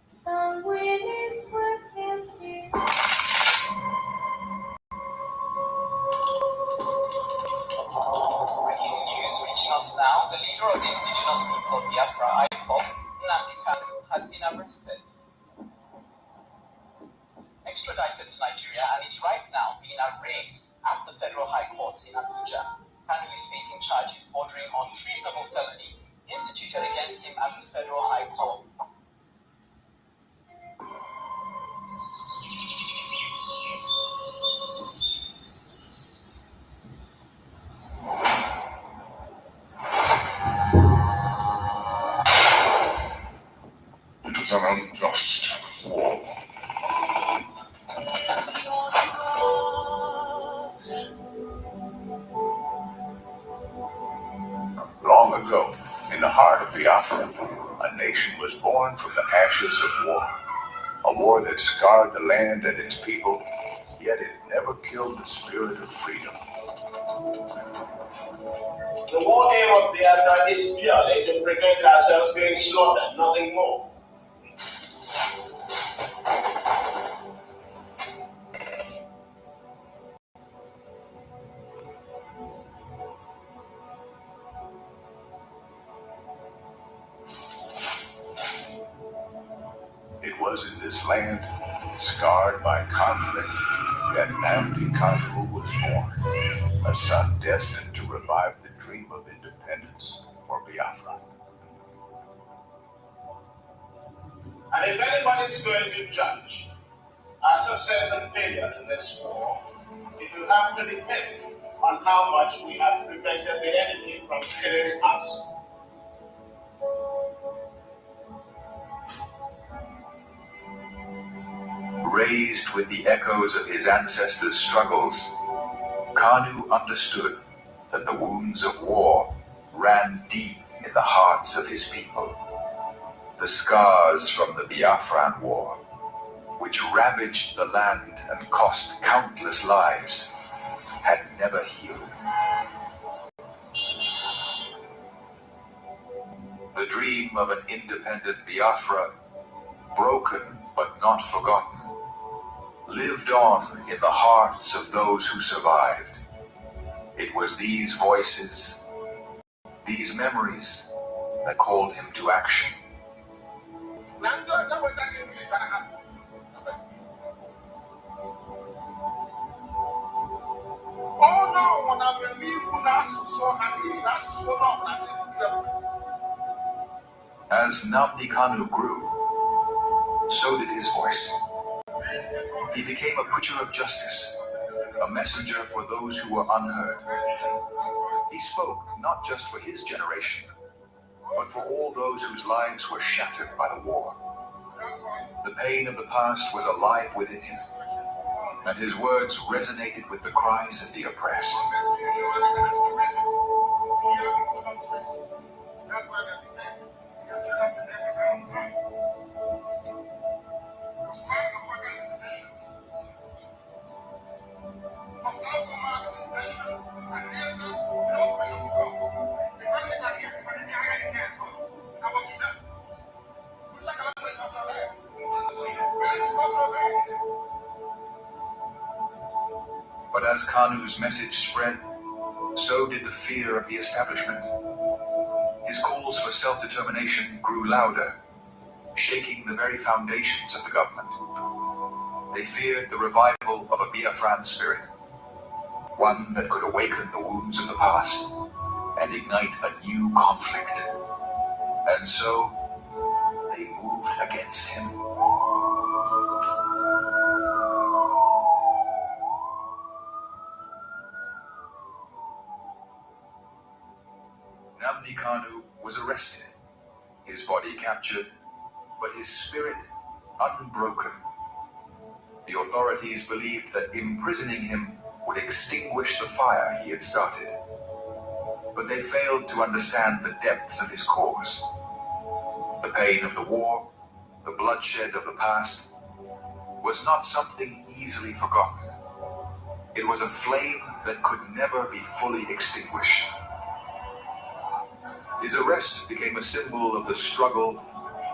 Sanguinis Breaking. Breaking news reaching us now. The leader of the indigenous people Biafra, Nnamdi, has been arrested, extradited to Nigeria, and is right now being arraigned at the Federal High Court in Abuja. Kanu is facing charges bordering on treasonable felony instituted against him at the Federal High Court. It was an unjust war. Long ago, in the heart of Biafra, a nation was born from the ashes of war. A war that scarred the land and its people, yet it never killed the spirit of freedom. The war aim of Biafra is purely to prevent ourselves being slaughtered, nothing more. It was in this land, scarred by conflict, that Nnamdi Kanu was born, a son destined to revive the dream of independence for Biafra. And if anybody is going to judge our success and failure in this war, it will have to depend on how much we have prevented the enemy from killing us. Raised with the echoes of his ancestors' struggles, Kanu understood that the wounds of war ran deep in the hearts of his people. The scars from the Biafran War, which ravaged the land and cost countless lives, had never healed. The dream of an independent Biafra, broken but not forgotten, lived on in the hearts of those who survived. It was these voices, these memories, that called him to action. As Nnamdi Kanu grew, so did his voice. He became a preacher of justice, a messenger for those who were unheard. He spoke not just for his generation, but for all those whose lives were shattered by the war. The pain of the past was alive within him, and his words resonated with the cries of the oppressed. But as Kanu's message spread, so did the fear of the establishment. His calls for self-determination grew louder, shaking the very foundations of the government. They feared the revival of a Biafran spirit, one that could awaken the wounds of the past and ignite a new conflict. And so, they moved against him. Nnamdi Kanu was arrested, his body captured, but his spirit unbroken. The authorities believed that imprisoning him would extinguish the fire he had started. But they failed to understand the depths of his cause. The pain of the war, the bloodshed of the past, was not something easily forgotten. It was a flame that could never be fully extinguished. His arrest became a symbol of the struggle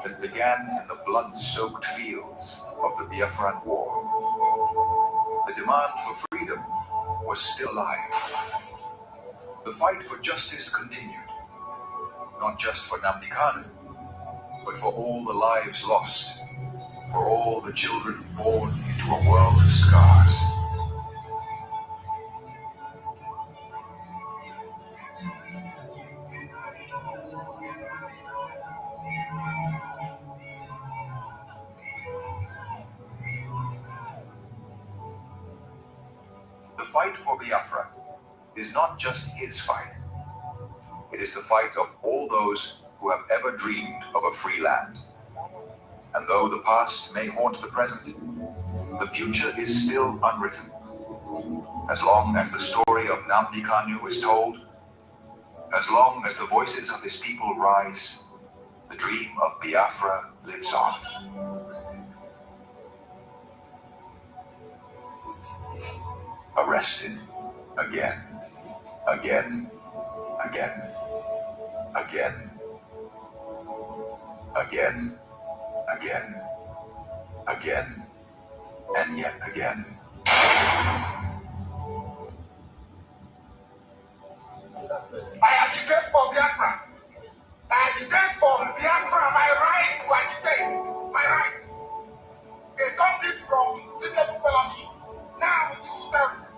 that began in the blood-soaked fields of the Biafran War. The demand for freedom was still alive. The fight for justice continued, not just for Nnamdi Kanu, but for all the lives lost, for all the children born into a world of scars. The fight for Biafra is not just his fight. It is the fight of all those who have ever dreamed of a free land. And though the past may haunt the present, the future is still unwritten. As long as the story of Nnamdi Kanu is told, as long as the voices of his people rise, the dream of Biafra lives on. Arrested again, again, again, again, again, again, again, and yet again. I agitate for Biafra. I agitate for Biafra. My right to agitate. My right. They took it from disabled felony. Now to terrorism.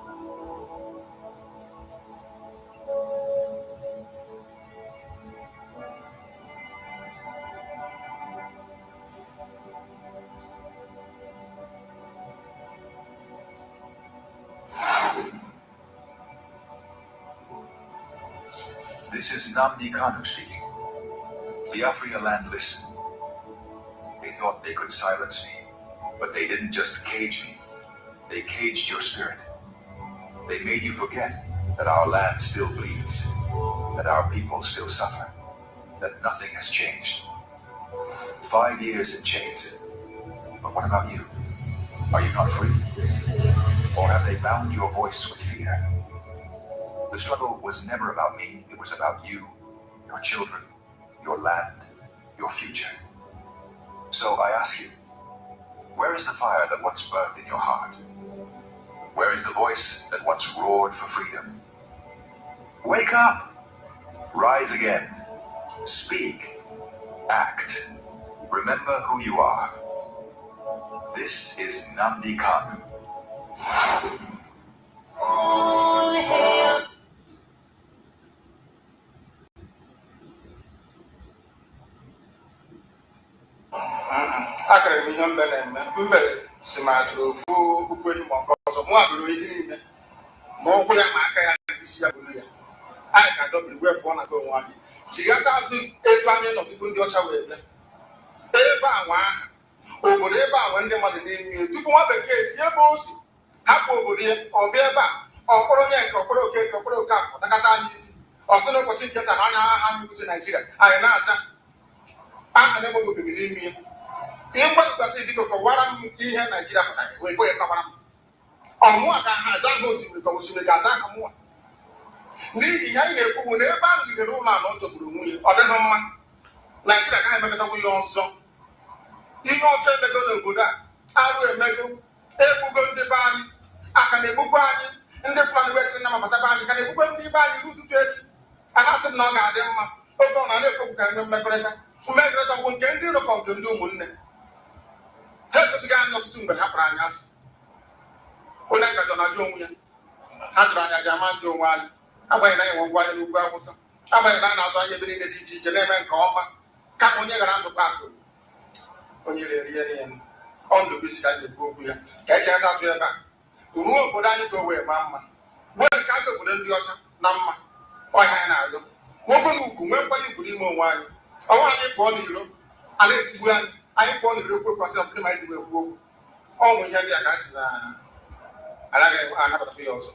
This is Nnamdi Kanu speaking. Biafra land, listen. They thought they could silence me, but they didn't just cage me. They caged your spirit. They made you forget that our land still bleeds, that our people still suffer, that nothing has changed. 5 years in chains. But what about you? Are you not free? Or have they bound your voice with fear? The struggle was never about me, it was about you, your children, your land, your future. So I ask you, where is the fire that once burned in your heart? Where is the voice that once roared for freedom? Wake up! Rise again. Speak. Act. Remember who you are. This is Nnamdi Kanu. All hail. Akara m ihe mbe si ma atụrụ ofu ukwe ma nke ọzọ mụ atụrụ ihe niile ma ụkwụ ya ma aka ya isi ya bụrụ ya anyị ka dọbiri wee pụọ na nke onwe anyị chigata azụ etu anyị nọ tupu ndị ọcha wee bịa ebe a nwa aha obodo ebe a nwe ndị mmadụ na-eme tupu nwa bekee si ebe o si hapụ obodo ya ọ bịa ebe a ọkpọrọ onye nke ọkpọrọ oke ọkpọrọ oke afọ nakata anyị isi ọsọ n'ụbọchị nke taa na anya ha anyị kwụsị Naijiria anyị na-aza aha na-enwe obodo n'ime ya ihe mgbadụgasị biko kọwara m ihe Naijiria pụtara wee kwe kọwara m ọmụa ka ha aza aha osimiri ka osimiri ga-aza aha mụa n'ihi ihe anyị na-ekwu bụ na ebe a rụgidere ụlọ ala ọ jọgburu nwunye ọ dịghị mma Naijiria gaghị emekọtakwu ihe ọzọ ihe ọjọọ emego n'obodo a arụ emego egbugo ndị be anyị aka na-egbukwa anyị ndị Fulani wechiri na mabata be anyị ka na-egbukwe ndị be anyị n'ụtụtụ echi a na-asị na ọ ga-adị mma oge ọ na-ekwu ka enwe mmekọrịta bụ nke ndị ụlọ nke ndị ụmụnne ha ekwesịghị anyị ọtụtụ mgbe ha kpara anyị asị onye nkajọ na-ajụ onwe ya ha jụrụ anyị aja ama njụ onwe anyị agbanyeghị na anyị nwe ngwa ahịa n'ugwu Awụsa agbanyeghị na a na-azụ ahịa ebe niile dị iche iche na-eme nke ọma ka onye gara ndụ kpakụ onye rere ihe niile ọ ndụ bisi ka anyị na-ekwu okwu ya ka eche aka azụ ebe a ruo obodo anyị ka o wee maa mma wee nke aka obodo ndị ọcha na mma ọhịa anyị na-arịọ nwoke na ugwu nwee mkpanye ugwu n'ime onwe anyị ọnwa anyị pụọ n'iro a na-etigbu anyị pụọ n'iro ekwekwasị ọbụla ma anyị ji wee kwuo okwu ọnwụ ihe ndị a ka a sị na anaghị anabatakwa ya ọzọ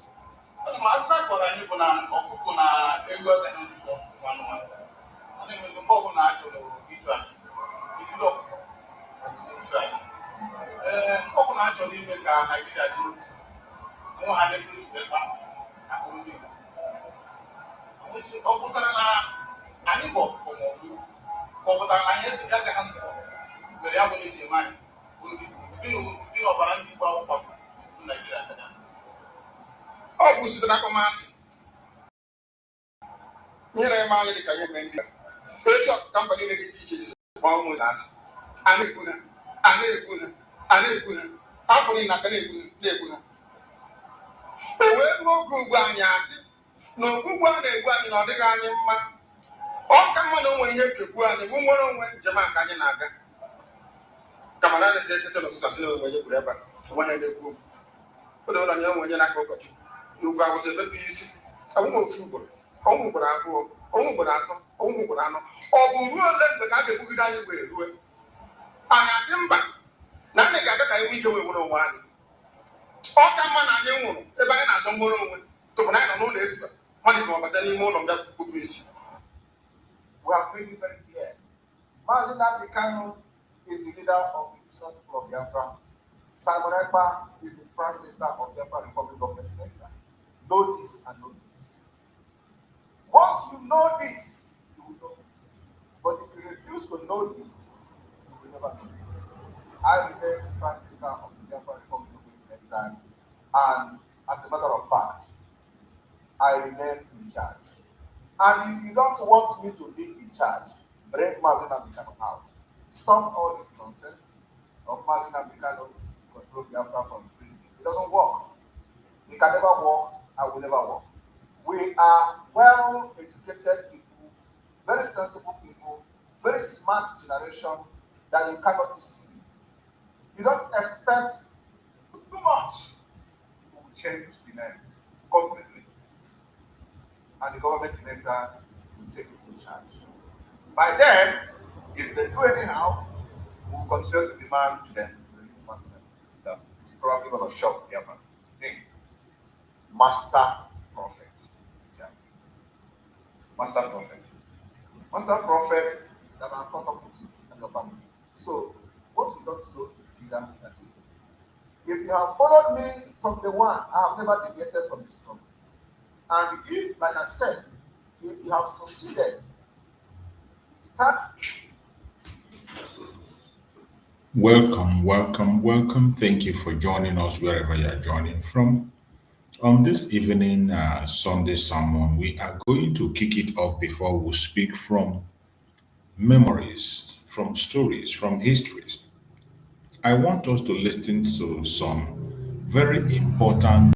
akụkọ akọrọ anyị bụ na ọkụkọ na elu ebe na nzukọ anụmanụ ọ na-emezi mgbe ọbụla a chọrọ ịchụ anyị ikiri ọkụkọ ịchụ anyị ọbụla a chọrọ ime ka Naijiria dị otu nwe ha na-ekesi ekpa akụrụ ndị Igbo ọ pụtara na anyị bụ ọmọgbu ka ọ pụtara na anyị agaghị nzukọ mere ya bụ eji eme anyị ndị ọbara ndị Igbo ahụ kwafuru Naijiria tada ọ bụ site n'aka masị nyere eme anyị dịka ihe mee ndị etu ka mba niile dị iche iche gba ụmụ asị a na-egbu ha afọ niile aka na-egbu ha o wee ruo oge ugbu anyị asị na ogbugbu a na-egbu anyị na ọ dịghị anyị mma ọ ka mma na o nwere ihe ekegbu anyị bụ nwere onwe njem aka anyị na-aga kamara na-esi echete n'ụtụtụ asị na onwe onye kwuru ebe a onwe ha na-ekwu odo ụlọ anya onwe onye na-aka ụkọchukwu n'ugwu awụsị ebepe isi ọnwụ ofu ugboro ọnwụ ugboro abụọ ọnwụ ugboro atọ ọnwụ ugboro anọ ọ bụ ruo ole mgbe ka a ga-egbugide anyị wee rue anyị asị mba na anyị ga-aga ka anyị nwee ike wee nwere onwe anyị ọ ka mma na anyị nwụrụ ebe anyị na-azọ nwere onwe tupu na anyị nọ n'ụlọ efu mmadụ ga ọbata n'ime ụlọ mbịa kpukpu isi. We have made it very clear. Nnamdi Kanu is the leader of the indigenous people of Biafra. Ekpa is the Prime Minister of Biafra Republic of Nigeria. Know this and know this. Once you know this, you will know this. But if you refuse to know this, you will never know this. I remain the Prime Minister of the Biafra Republic of Nigeria, and as a matter of fact, I remain in charge. And if you don't want me to be in charge, bring Nnamdi Kanu out. Stop all this nonsense of Nnamdi Kanu control Biafra from prison. It doesn't work. It can never work and will never work. We are well-educated people, very sensible people, very smart generation that you cannot deceive. You don't expect too much. You will change the name completely. And the government in exile will take full charge. By then, if they do anyhow, we will continue to demand to them release Master. That is probably going to shock the Biafrans. Master Prophet. Yeah. Master Prophet. Master Prophet that I'm caught up with you and your family. So, what you don't know is freedom and evil. If you have followed me from the one, I have never deviated from this struggle. And if, like I said, if you have succeeded, Welcome. Thank you for joining us wherever you are joining from. On this evening, Sunday sermon, we are going to kick it off before we speak from memories, from stories, from histories. I want us to listen to some very important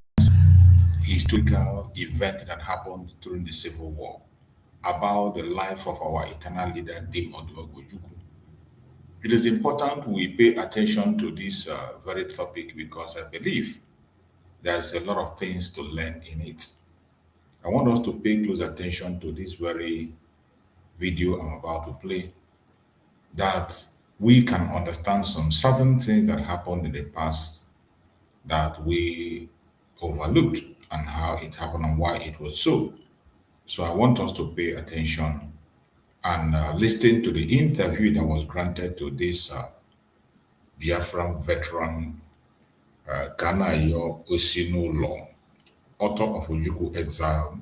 historical event that happened during the Civil War about the life of our eternal leader, Dim Odumogojuku. It is important we pay attention to this very topic because I believe there's a lot of things to learn in it. I want us to pay close attention to this very video I'm about to play, that we can understand some certain things that happened in the past that we overlooked and how it happened and why it was so. So I want us to pay attention and listen to the interview that was granted to this Biafran veteran, Kanu Osinu, author of Ojukwu Exile,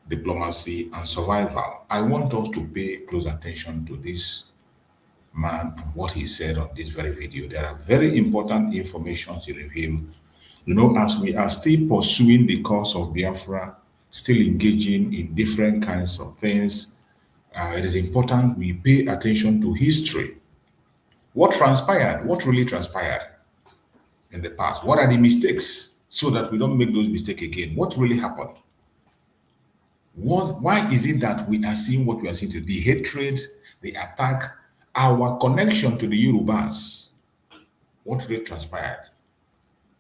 Diplomacy and Survival. I want us to pay close attention to this man and what he said on this very video. There are very important information he revealed. You know, as we are still pursuing the cause of Biafra, still engaging in different kinds of things, it is important we pay attention to history. What transpired? What really transpired in the past? What are the mistakes so that we don't make those mistakes again? What really happened? Why is it that we are seeing what we are seeing today? The hatred, the attack, our connection to the Yorubas. What really transpired?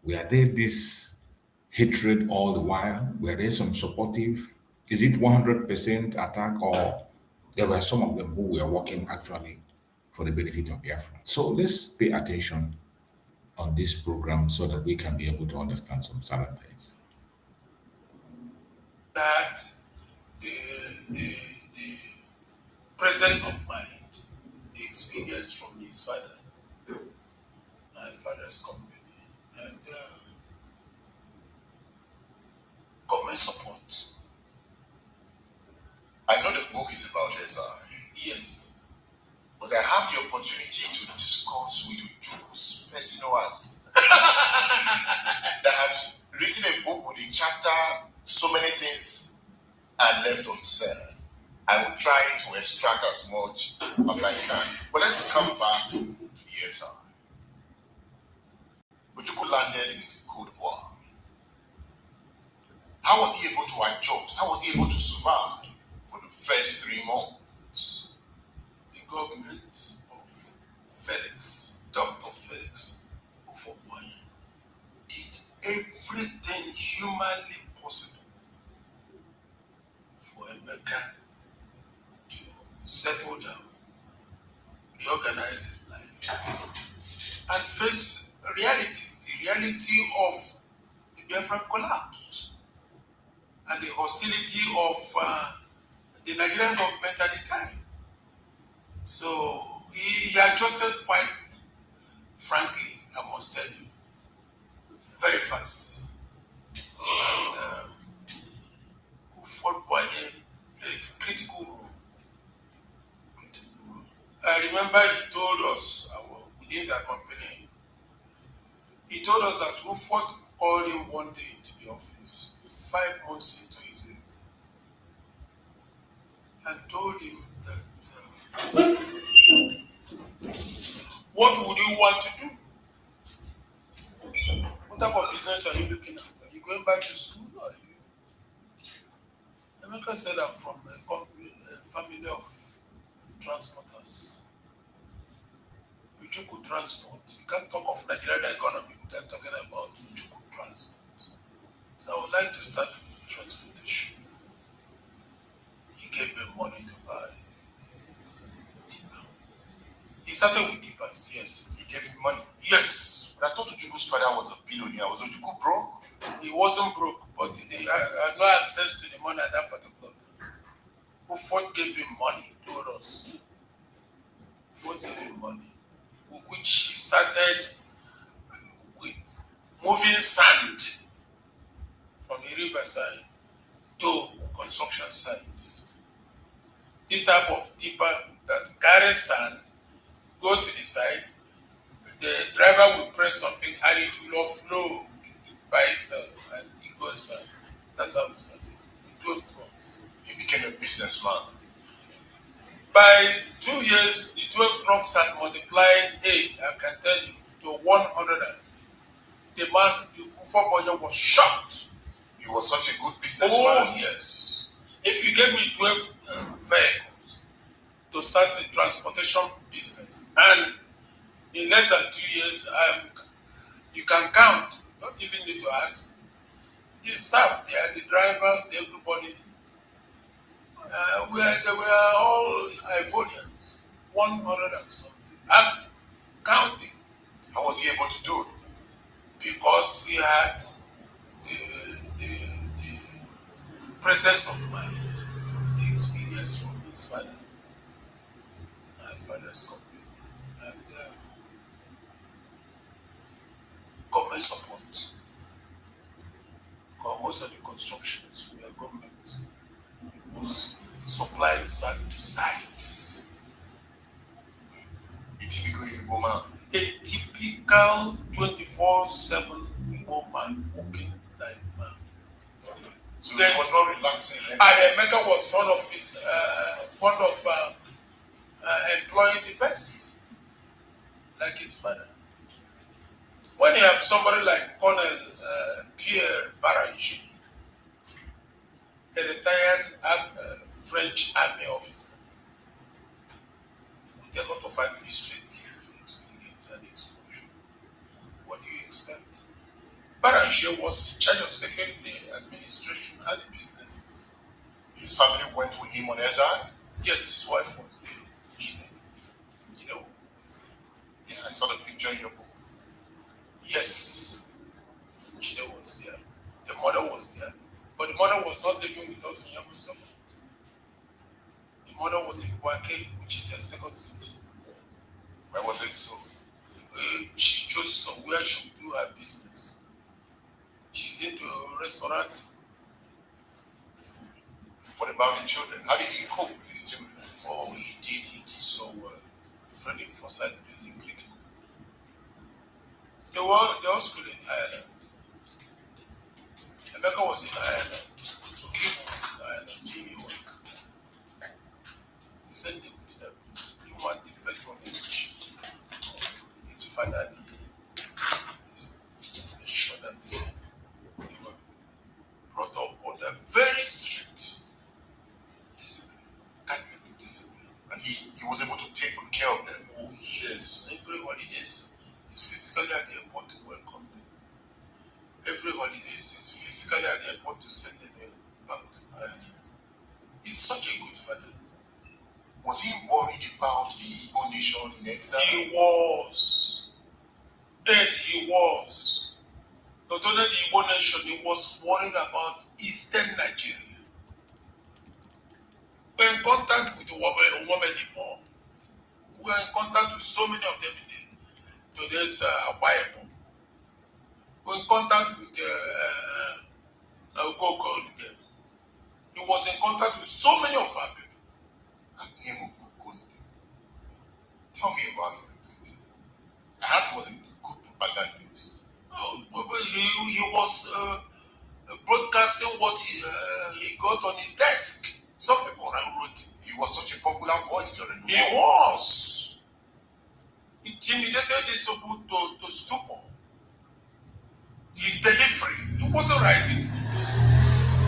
Were there this hatred all the while? Were there some supportive? Is it 100% attack, or there were some of them who were working actually for the benefit of Biafra? So let's pay attention on this program so that we can be able to understand some certain things. That the presence of mind, the experience from his father, and father's company, and government support. I know the book is about SI. Yes. But I have the opportunity to discuss concerned, I will try to extract as much as I can. But let's come back to years on. Ojukwu landed in Cote d'Ivoire. How was he able to adjust? How was he able to survive for the first 3 months? The government of Felix, Dr. Felix Ofoboye, did everything humanly possible for Emeka to settle down, reorganize his life, and face reality, the reality of the Biafran collapse and the hostility of the Nigerian government at the time. So he adjusted quite frankly, I must tell you, very fast. And Ofoboye played a critical role. I remember he told us, within that company, he told us that Ufot called him one day into the office, 5 months into his exile, and told him that, what would you want to do? What type of business are you looking at? Are you going back to school? Or are you? Emeka said, I'm from a family of transporters. Ujuku transport. You can't talk of Nigerian economy without talking about Ujuku transport. So I would like to start transportation. He gave me money to buy tipper. He started with tippers, yes. He gave him money. Yes. But I thought Ujuku's father was a billionaire. Was Ujuku broke? He wasn't broke, but he had no access to the money at that particular time. Ufot gave him money, told us. Ufot gave him money, which he started with moving sand from the riverside to construction sites. This type of tipper that carries sand, go to the site, the driver will press something and it will offload by itself and it goes back. That's how we started. We drove trucks. He became a businessman. By 2 years, the 12 trucks had multiplied 8, I can tell you, to 100. The man, the Ofoboye, was shocked. He was such a good businessman. Oh, yes. If you gave me 12 vehicles to start the transportation business, and in less than 2 years, you can count, don't even need to ask. The staff, they are the drivers, everybody. They were all Ivorians, 100 and something. And counting. How was he able to do it? Because he had the presence of mind, the experience from his father, my father's company, and government support. Because most of the constructions were government was supplying sand to sites. A typical Igbo man. A typical 24/7 Igbo man working like man. So he was not relaxing. And Emeka was fond of employing the best, like his father. When you have somebody like Colonel Pierre Barangi, a retired French army officer with a lot of administrative experience and exposure, what do you expect? Barangi was in charge of security, administration, and businesses. His family went with him on exile? Yes, his wife was there. You know. Yeah, I saw the picture in your book. Yes, Chide was there. The mother was there. But the mother was not living with us in Yabusa. The mother was in Kwake, which is their second city. Where was it so? She chose somewhere she would do her business. She's into a restaurant. Food. What about the children? How did he cope with his children? Oh, he did so well. Freddie Forsyth really critical. They were school in Ireland. Emeka was in Ireland. Okimu was in Ireland. Jimmy was. fatherly, this, make sure that they were brought up under very strict discipline, Catholic discipline. And he was able to take good care of them. Oh yes, every holidays is physically at the airport to welcome them. Every holidays is physically at the airport to send them back to Miami. He's such a good father. Was he worried about the Igbo nation in exile? He was. And he was. Not only the Igbo nation, he was worried about Eastern Nigeria. We're in contact with Women. We're in contact with so many of them in today's Bible. We're in contact with Gogo. He was in contact with so many of our people. Name of Gogo. Tell me about him a bit. How was it good propagandist? Oh, he was broadcasting what he got on his desk. Some people wrote it. He was such a popular voice during the He war. was. Intimidated these people to stupor. His delivery, he wasn't writing those things.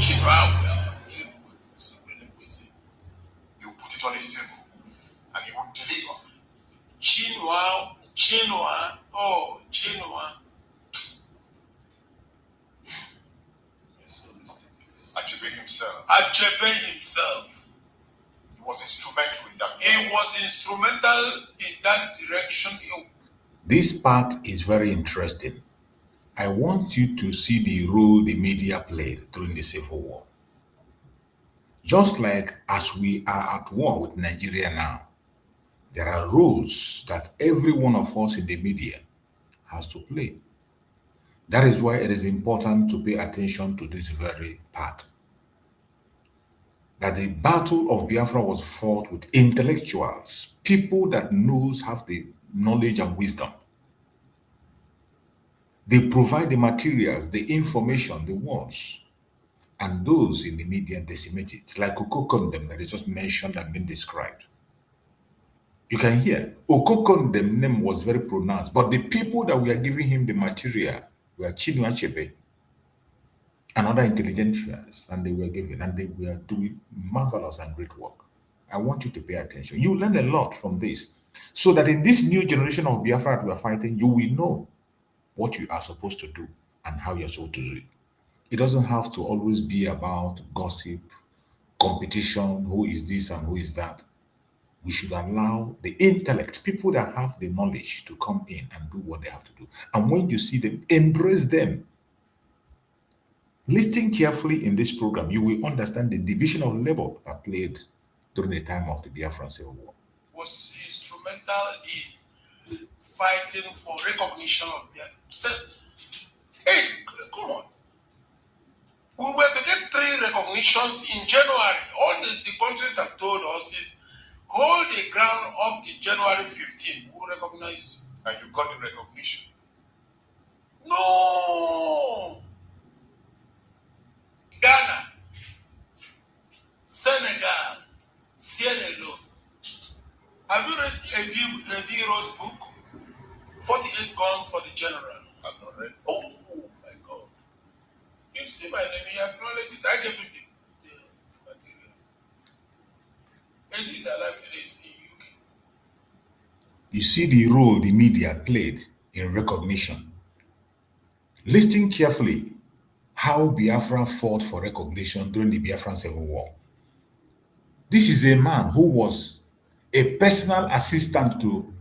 He would put it on his table and he would deliver. Chinua. Achebe himself. He was instrumental in that. He was instrumental in that direction. This part is very interesting. I want you to see the role the media played during the Civil War. Just like as we are at war with Nigeria now, there are roles that every one of us in the media has to play. That is why it is important to pay attention to this very part. That the battle of Biafra was fought with intellectuals, people that have the knowledge and wisdom. They provide the materials, the information, the words, and those in the media decimate it, like Okokondem that is just mentioned and been described. You can hear Okokondem name was very pronounced, but the people that were giving him the material were Chinua Achebe and other intelligentials, and they were giving, and they were doing marvelous and great work. I want you to pay attention. You learn a lot from this, so that in this new generation of Biafra that we are fighting, you will know what you are supposed to do and how you're supposed to do it. It doesn't have to always be about gossip, competition, who is this and who is that. We should allow the intellect, people that have the knowledge, to come in and do what they have to do. And when you see them, embrace them. Listen carefully in this program, you will understand the division of labor that played during the time of the Biafran Civil War. Was instrumental in fighting for recognition of Biafra. Hey, come on. We were to get 3 recognitions in January. All the countries have told us is hold the ground up to January 15. We'll recognize you. And you got the recognition. No. Ghana, Senegal, Sierra Leone. Have you read Eddie Rose's book? 48 guns for the general. I've not read. Oh my God. You see my name, he acknowledged it. I gave him the material. Eddie is alive today, he's in UK. You see the role the media played in recognition. Listen carefully how Biafra fought for recognition during the Biafran Civil War. This is a man who was a personal assistant to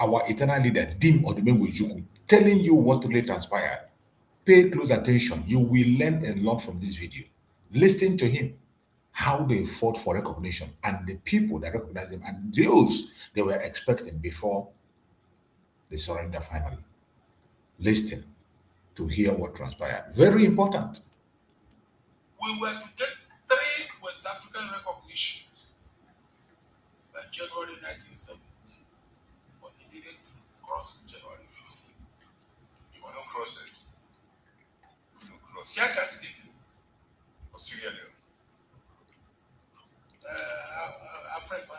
our eternal leader, Dim Odumegwu, telling you what really transpired. Pay close attention. You will learn a lot from this video. Listen to him, how they fought for recognition and the people that recognized them and those they were expecting before they surrender finally. Listen to hear what transpired. Very important. We were to get 3 West African recognitions by January 1970, but he needed to cross January 15. You couldn't cross it. You couldn't cross it. Siaka Stadium. Or Sierra Leone. Afrifa.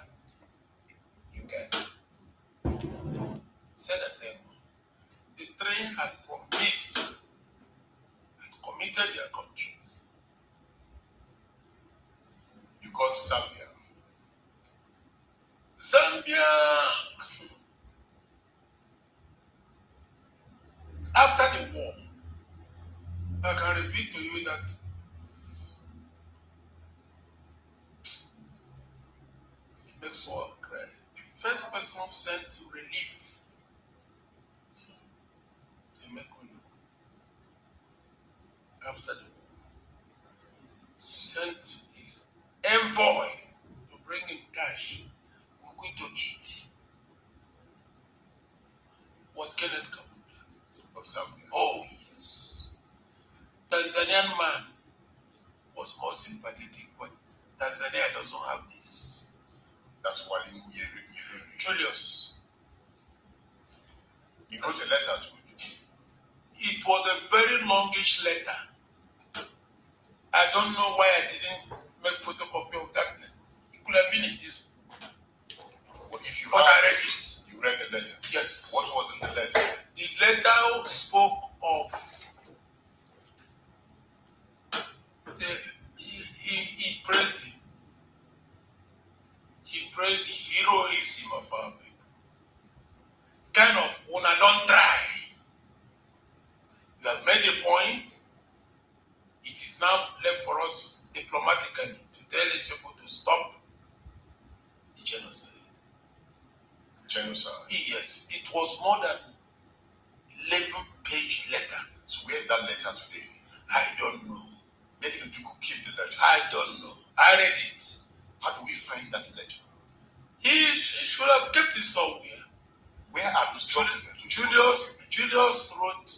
You can. Said the same. the three had promised and committed their countries. You got Zambia. Zambia, after the war, I can reveal to you that it makes one cry. The first person who sent relief, they make one look. After the war, sent his envoy to bring him cash. We're going to eat. Was Kenneth Kaunda Of Zambia. Oh, yes. Tanzanian man was more sympathetic, but Tanzania doesn't have this. That's why he Julius, wrote a letter to it. it was a very longish letter. I don't know why I didn't make photocopy of that letter. It could have been in this book. But if you But I read it. You read the letter. Yes. What was in the letter? The letter spoke of he praised him. He praised the heroism of our people. Kind of, when I don't try, you have made a point. It is now left for us diplomatically to tell these people to stop the genocide. Genocide. Yes, it was more than 11-page letter. So where's that letter today? I don't know. Maybe you could keep the letter. I don't know. I read it. How do we find that letter? He should have kept it somewhere. Where are those documents? Julius wrote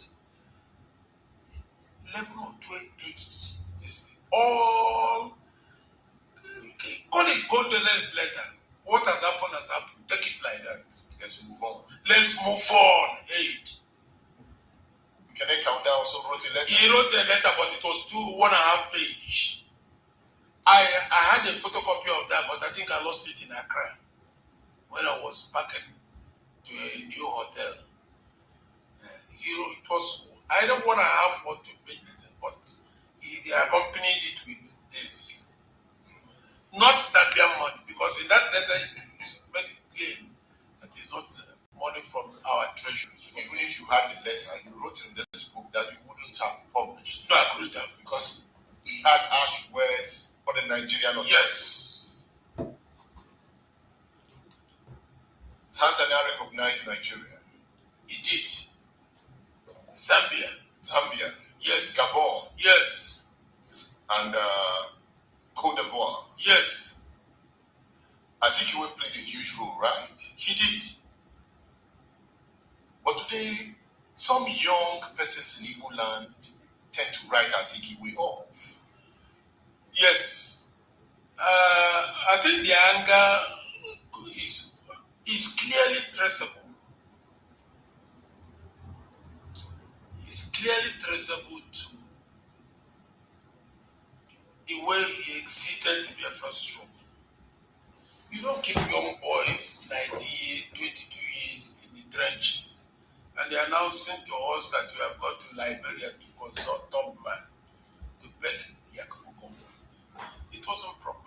11 or 12 pages. This thing. All okay. Call it condolence letter. What has happened has happened. Take it like that. Let's move on. Let's move on. Aid. Kenneth Kaunda also wrote a letter. He wrote a letter, but it was 1.5 pages. I had a photocopy of that, but I think I lost it in Accra when I was packing to a new hotel. It was I don't want to have what to pay, but he accompanied it with this. Not Zambian money, because in that letter he made it clear that it's not money from our treasury. Even if you had the letter, you wrote in this book that you wouldn't have published. No, I couldn't have. Because he had harsh words for the Nigerian authorities. Yes. Tanzania recognized Nigeria. He did. Zambia. Yes. Gabon. Yes. And Cote d'Ivoire. Yes. Azikiwe played a huge role, right? He did. But today, some young persons in Igbo land tend to write Azikiwe off. Yes. I think the anger is clearly traceable. It's clearly traceable to the way he exited the Biafran struggle. You don't keep young boys 19, 22 years in the trenches, and they're announcing to us that we have gone to Liberia to consult top man to beg Yakubu. It wasn't proper.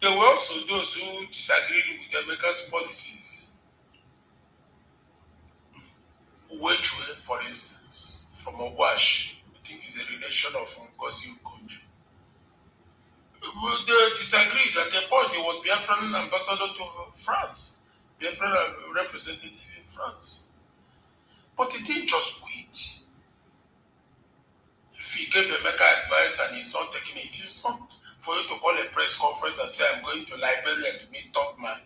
There were also those who disagreed with America's policies. Wechwe, for instance, from Ogwash, I think is a relation of Ngozi Ukonjo. They disagreed at a point. He was Biafran ambassador to France, Biafran representative in France. But he didn't just quit. If he gave Emeka advice and he's not taking it, it's not for you to call a press conference and say, I'm going to Liberia to meet top man.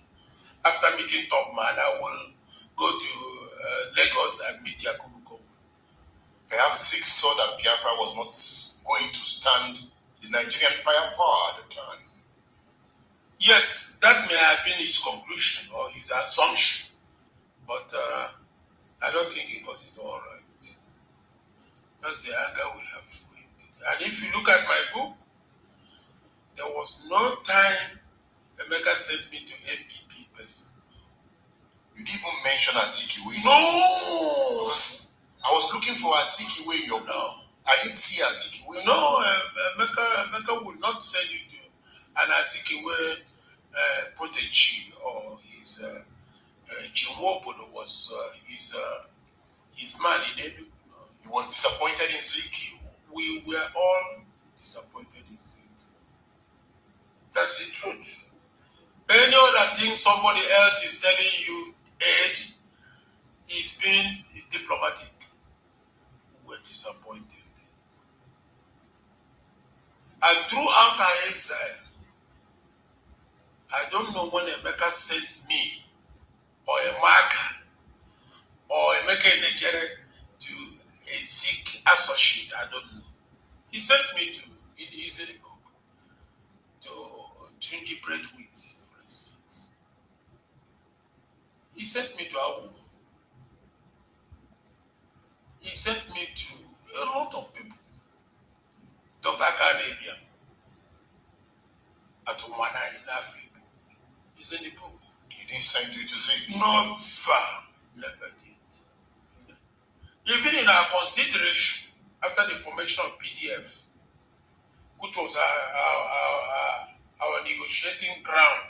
After meeting top man, I will go to Lagos and meet Yakubu. Perhaps Six saw that Biafra was not going to stand the Nigerian firepower at the time. Yes, that may have been his conclusion or his assumption, but I don't think he got it all right. That's the anger we have. And if you look at my book, there was no time Emeka sent me to MPP person. You didn't even mention Azikiwe. No! I was looking for Azikiwe in your book. I didn't see Azikiwe. No, Mecca would not send you to an Azikiwe protege or his Jimobodo was his man in Enugu. He was disappointed in Ziki. We were all disappointed in Ziki. That's the truth. Any other thing somebody else is telling you, Ed, is being diplomatic. We were disappointed. And throughout our exile, I don't know when Emeka sent me or a marker or Emeka in Nigeria to a Zik associate. I don't know. He sent me to, in the history book, to Tunji Braithwaite, for instance. He sent me to Awu. He sent me to a lot of people. Dr. Karnabia, Atumana in Africa. Is in the book. He didn't send you to Zik. Never did. Even in our consideration, after the formation of PDF, which was our negotiating ground.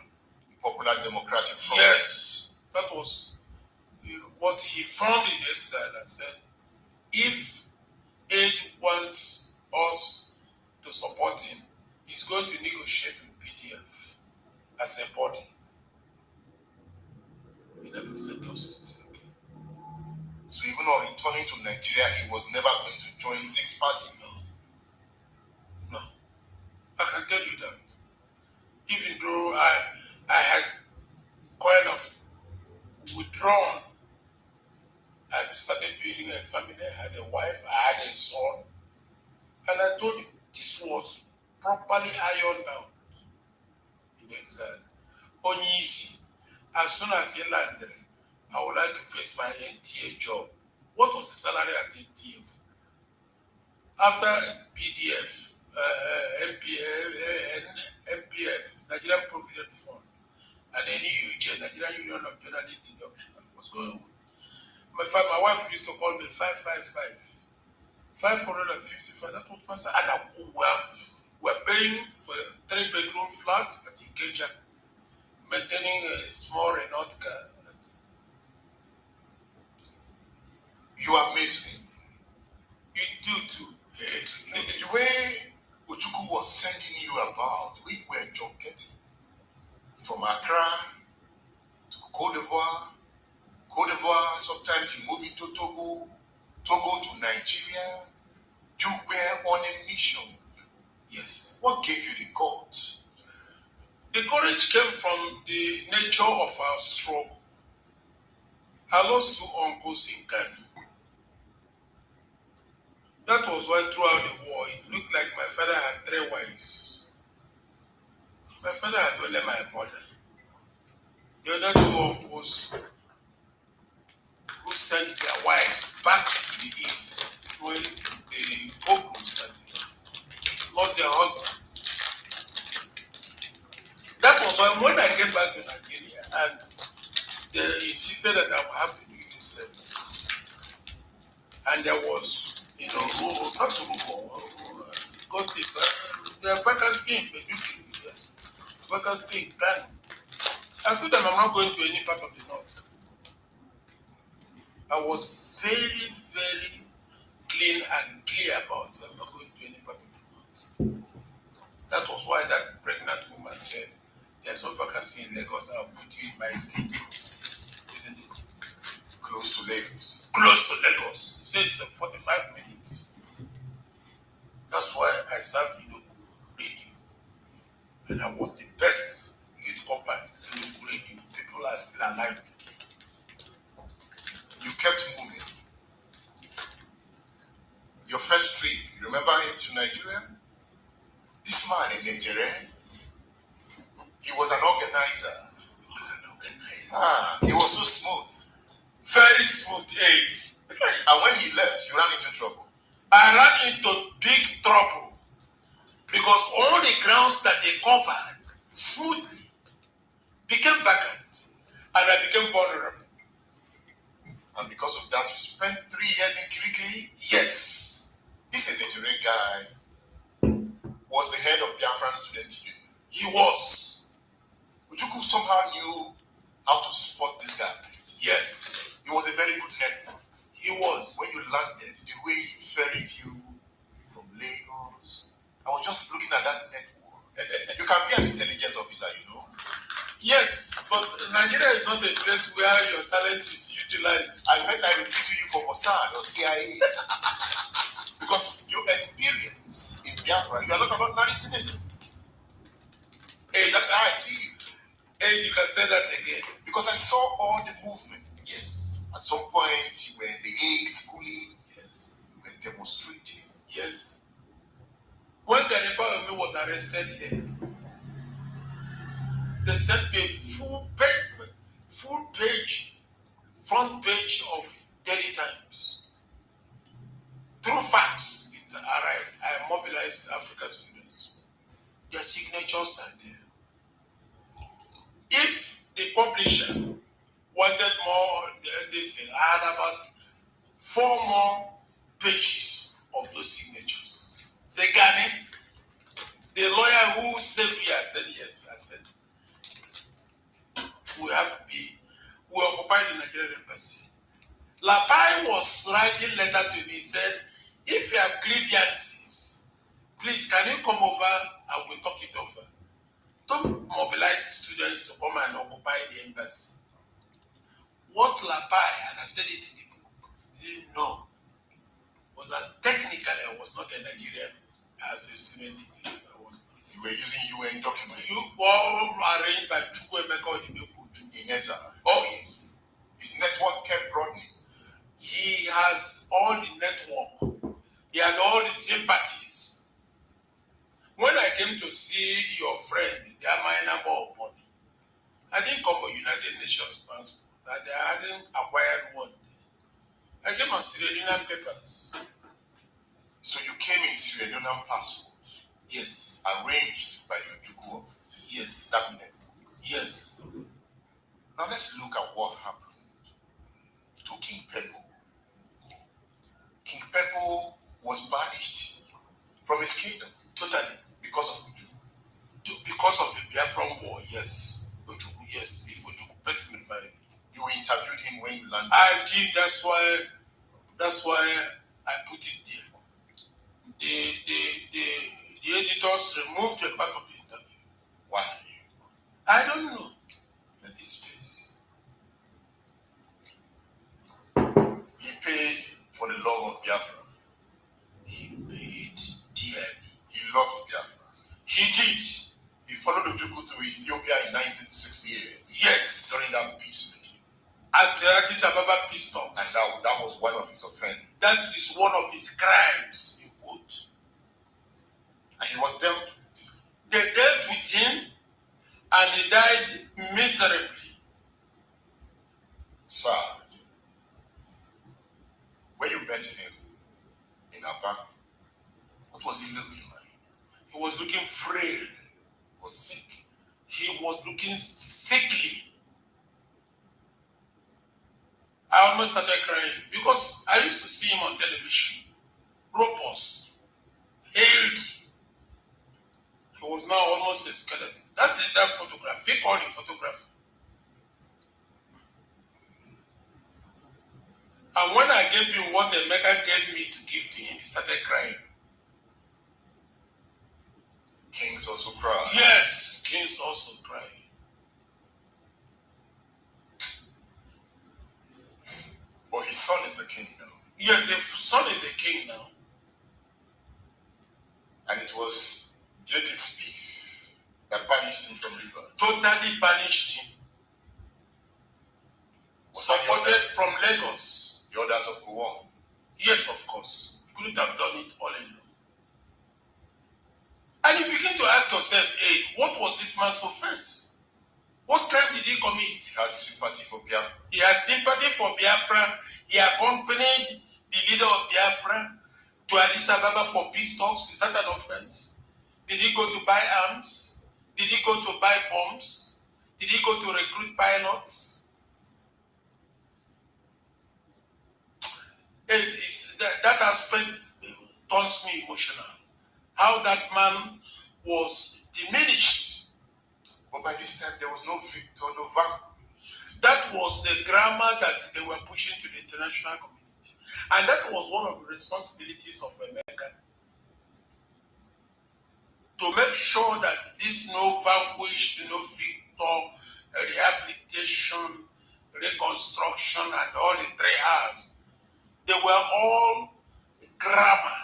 The Popular Democratic Front. Yes, that was what he found in exile and said, if Aid wants us to support him, he's going to negotiate with PDF as a body. He never said those things. So even on returning to Nigeria, he was never going to join Zik's party. No. I can tell you that. Even though I had kind of withdrawn, I started building a family, I had a wife, I had a son. And I told him this was properly ironed out in exile. Only easy. As soon as he landed, I would like to face my NTA job. What was the salary at NTA? After PDF, MPF, Nigerian Provident Fund, and NUJ, Nigerian Union of Journalists Deduction, I was going on. My wife used to call me 555. 555, that was my salary. And we're paying for a 3-bedroom flat at Ikeja, maintaining a small Renault car. You amaze me. You do too. The way Ojuku was sending you about, we were junketing. From Accra to Cote d'Ivoire, sometimes you move into Togo to Nigeria. You were on a mission. Yes. What gave you the guts? The courage came from the nature of our struggle. I lost 2 uncles in Kanu. That was why throughout the war, it looked like my father had 3 wives. My father had only my mother. The other 2 uncles who sent their wives back to the east when the pogroms started, lost their husbands. That was why when I came back to Nigeria and they insisted that I would have to do youth service. And there was, not to because the vacancy in Beduki, vacancy in Kanu. I told them I'm not going to any part of the north. I was very, very clean and clear about it. I'm not going to any part of the north. That was why that pregnant woman said, there's no vacancy in Lagos, I'll put you in my state. Isn't it? Close to Lagos. Close to Lagos. It says 45 minutes. That's why I served Inugu Radio. And I was the best youth company in Inugu Radio. People are still alive today. You kept moving. Your first trip, you remember it to Nigeria? This man in Nigeria, he was an organizer. He was so smooth. Very smooth aid. And when he left, you ran into trouble. I ran into big trouble because all the grounds that they covered smoothly became vacant and I became vulnerable. And because of that, you spent 3 years in Kirikiri? Yes. This Nigerian guy was the head of Biafran Student Union. He was. Ujuku somehow knew how to spot this guy. Yes. He was a very good network. He was. When you landed, the way he ferried you from Lagos, I was just looking at that network. You can be an intelligence officer, you know. Yes, but Nigeria is not a place where your talent is utilized. I felt like recruiting you for Mossad or CIA. Because your experience in Biafra, you are not an ordinary citizen. Hey, that's how I see you. Hey, you can say that again. Because I saw all the movement. Yes. At some point, you were in the Hague schooling. Yes. You were demonstrating. Yes. When Ganifa was arrested here, they sent me front page of Daily Times. Through fax, it arrived. I mobilized African students. Their signatures are there. If the publisher wanted more this thing, I had about 4 more pages of those signatures. Say, Gani, the lawyer who saved me, I said, yes. I said, we occupy the Nigerian embassy. Lapai was writing letter to me, said, if you have grievances, please can you come over and we'll talk it over. Don't mobilize students to come and occupy the embassy. What Lapai, and I said it in the book, didn't know was that technically I was not a Nigerian as a student in the You were using UN documents. You all arranged by Chukwemeka Odimekwu in ESA. Oh yes. His network kept broadening. He has all the network. He had all the sympathies. When I came to see your friend, the Amaina Boni, I didn't come with United Nations passport. I hadn't acquired one. I came on Sierra Leonean papers. So you came in Sierra Leonean passports? Yes. Arranged by your Juku office? Yes. That network? Yes. Now let's look at what happened to King Pepo. King Pepo was banished from his kingdom. Totally. Because of Ujuku. Because of the Biafran war, yes. Ujuku, yes. If Ujuku personified it. You interviewed him when you landed? I did. That's why I put it there. The editors removed a part of the interview. Why? I don't know. Let this place. He paid for the love of Biafra. He paid dearly. He loved Biafra. He did. He followed Ojukwu to Ethiopia in 1968. Yes. During that peace meeting. At Addis Ababa peace talks. And that was one of his offenses. That is one of his crimes, in quote. And he was dealt with. They dealt with him and he died miserably. Sad. When you met him in Apa, what was he looking like? He was looking frail. He was sick. He was looking sickly. I almost started crying because I used to see him on television. Robust, healthy. He was now almost a skeleton. That's that photograph. He called the photograph. And when I gave him what Emeka gave me to give to him, he started crying. Kings also cry. Yes, kings also cry. But his son is the king now. Yes, the son is a king now. And it was J.T. Spieth that banished him from Rivers. Totally banished him. Supported from Lagos. The others of Gowon. Yes, of course. You couldn't have done it all alone. And you begin to ask yourself, hey, what was this man's offense? What crime did he commit? He had sympathy for Biafra. He has sympathy for Biafra. He accompanied the leader of Biafra to Addis Ababa for peace talks. Is that an offense? Did he go to buy arms? Did he go to buy bombs? Did he go to recruit pilots? that aspect turns me emotional. How that man was diminished. But by this time, there was no victor, no vanquish. That was the grammar that they were pushing to the international community. And that was one of the responsibilities of America. To make sure that this no vanquished, no victor, rehabilitation, reconstruction, and all the 3 R's, they were all grammar.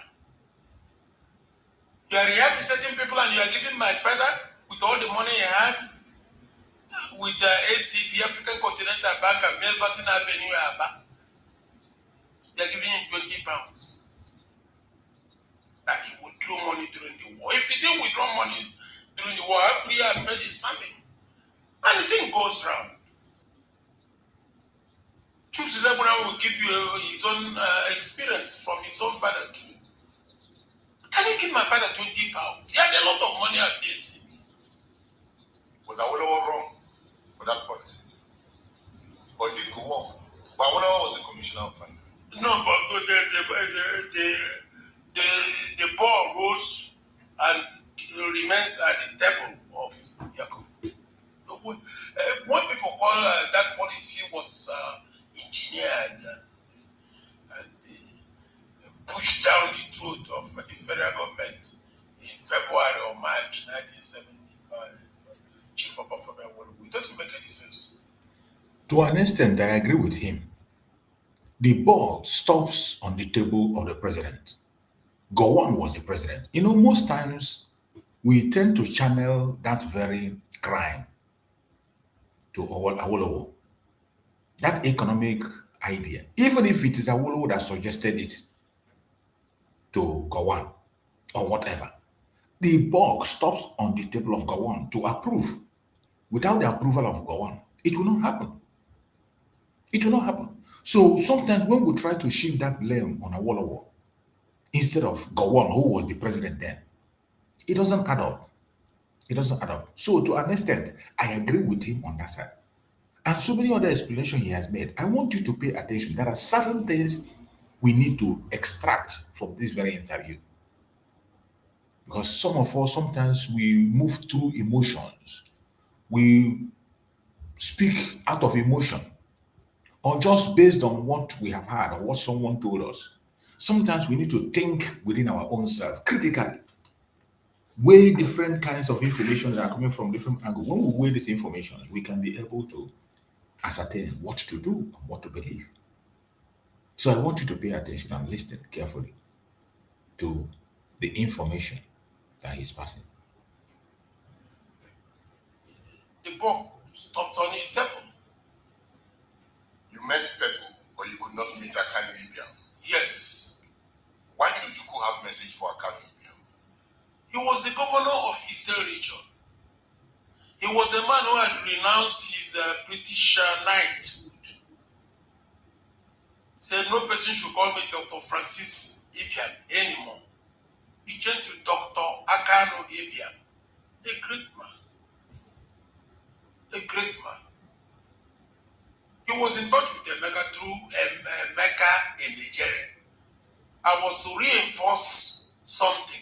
You are rehabilitating people and you are giving my father, with all the money he had, with the AC, the African Continental Bank and Melverton Avenue, Aba, they are giving him £20. That he withdrew money during the war. If he didn't withdraw money during the war, how could he have fed his family? And the thing goes round. Chuks Lebuna will give you his own experience from his own father too. Can you give my father £20? He had a lot of money at this. Was Awolowo wrong for that policy? Or is it go on? But Awolowo was the commissioner of finance. No, but the ball rolls and remains at the table of Jacob. What people call that policy was engineered and pushed down the throat of the federal government in February or March 1970 by Chief of Biafra. It doesn't make any sense. To an extent, I agree with him. The ball stops on the table of the president. Gowon was the president. You know, most times we tend to channel that very crime to Awolowo. That economic idea, even if it is Awolowo that suggested it to Gowon or whatever, the ball stops on the table of Gowon to approve. Without the approval of Gowon, it will not happen. It will not happen. So sometimes when we try to shift that blame on Awolowo instead of Gowon, who was the president then, it doesn't add up. It doesn't add up. So to an extent, I agree with him on that side. And so many other explanations he has made. I want you to pay attention. There are certain things we need to extract from this very interview. Because some of us, sometimes we move through emotions. We speak out of emotion or just based on what we have heard or what someone told us. Sometimes we need to think within our own self critically, weigh different kinds of information that are coming from different angles. When we weigh this information, we can be able to ascertain what to do and what to believe. So I want you to pay attention and listen carefully to the information that he's passing. The book stopped on his table. You met people, but you could not meet Kanu. Yes. Why did Ojukwu have message for Kanu? He was the governor of Eastern region. He was a man who had renounced his British knighthood. Said no person should call me Dr. Francis Ibiam anymore. He changed to Dr. Akanu Ibiam. A great man. A great man. He was in touch with Emeka through Emeka in Nigeria. I was to reinforce something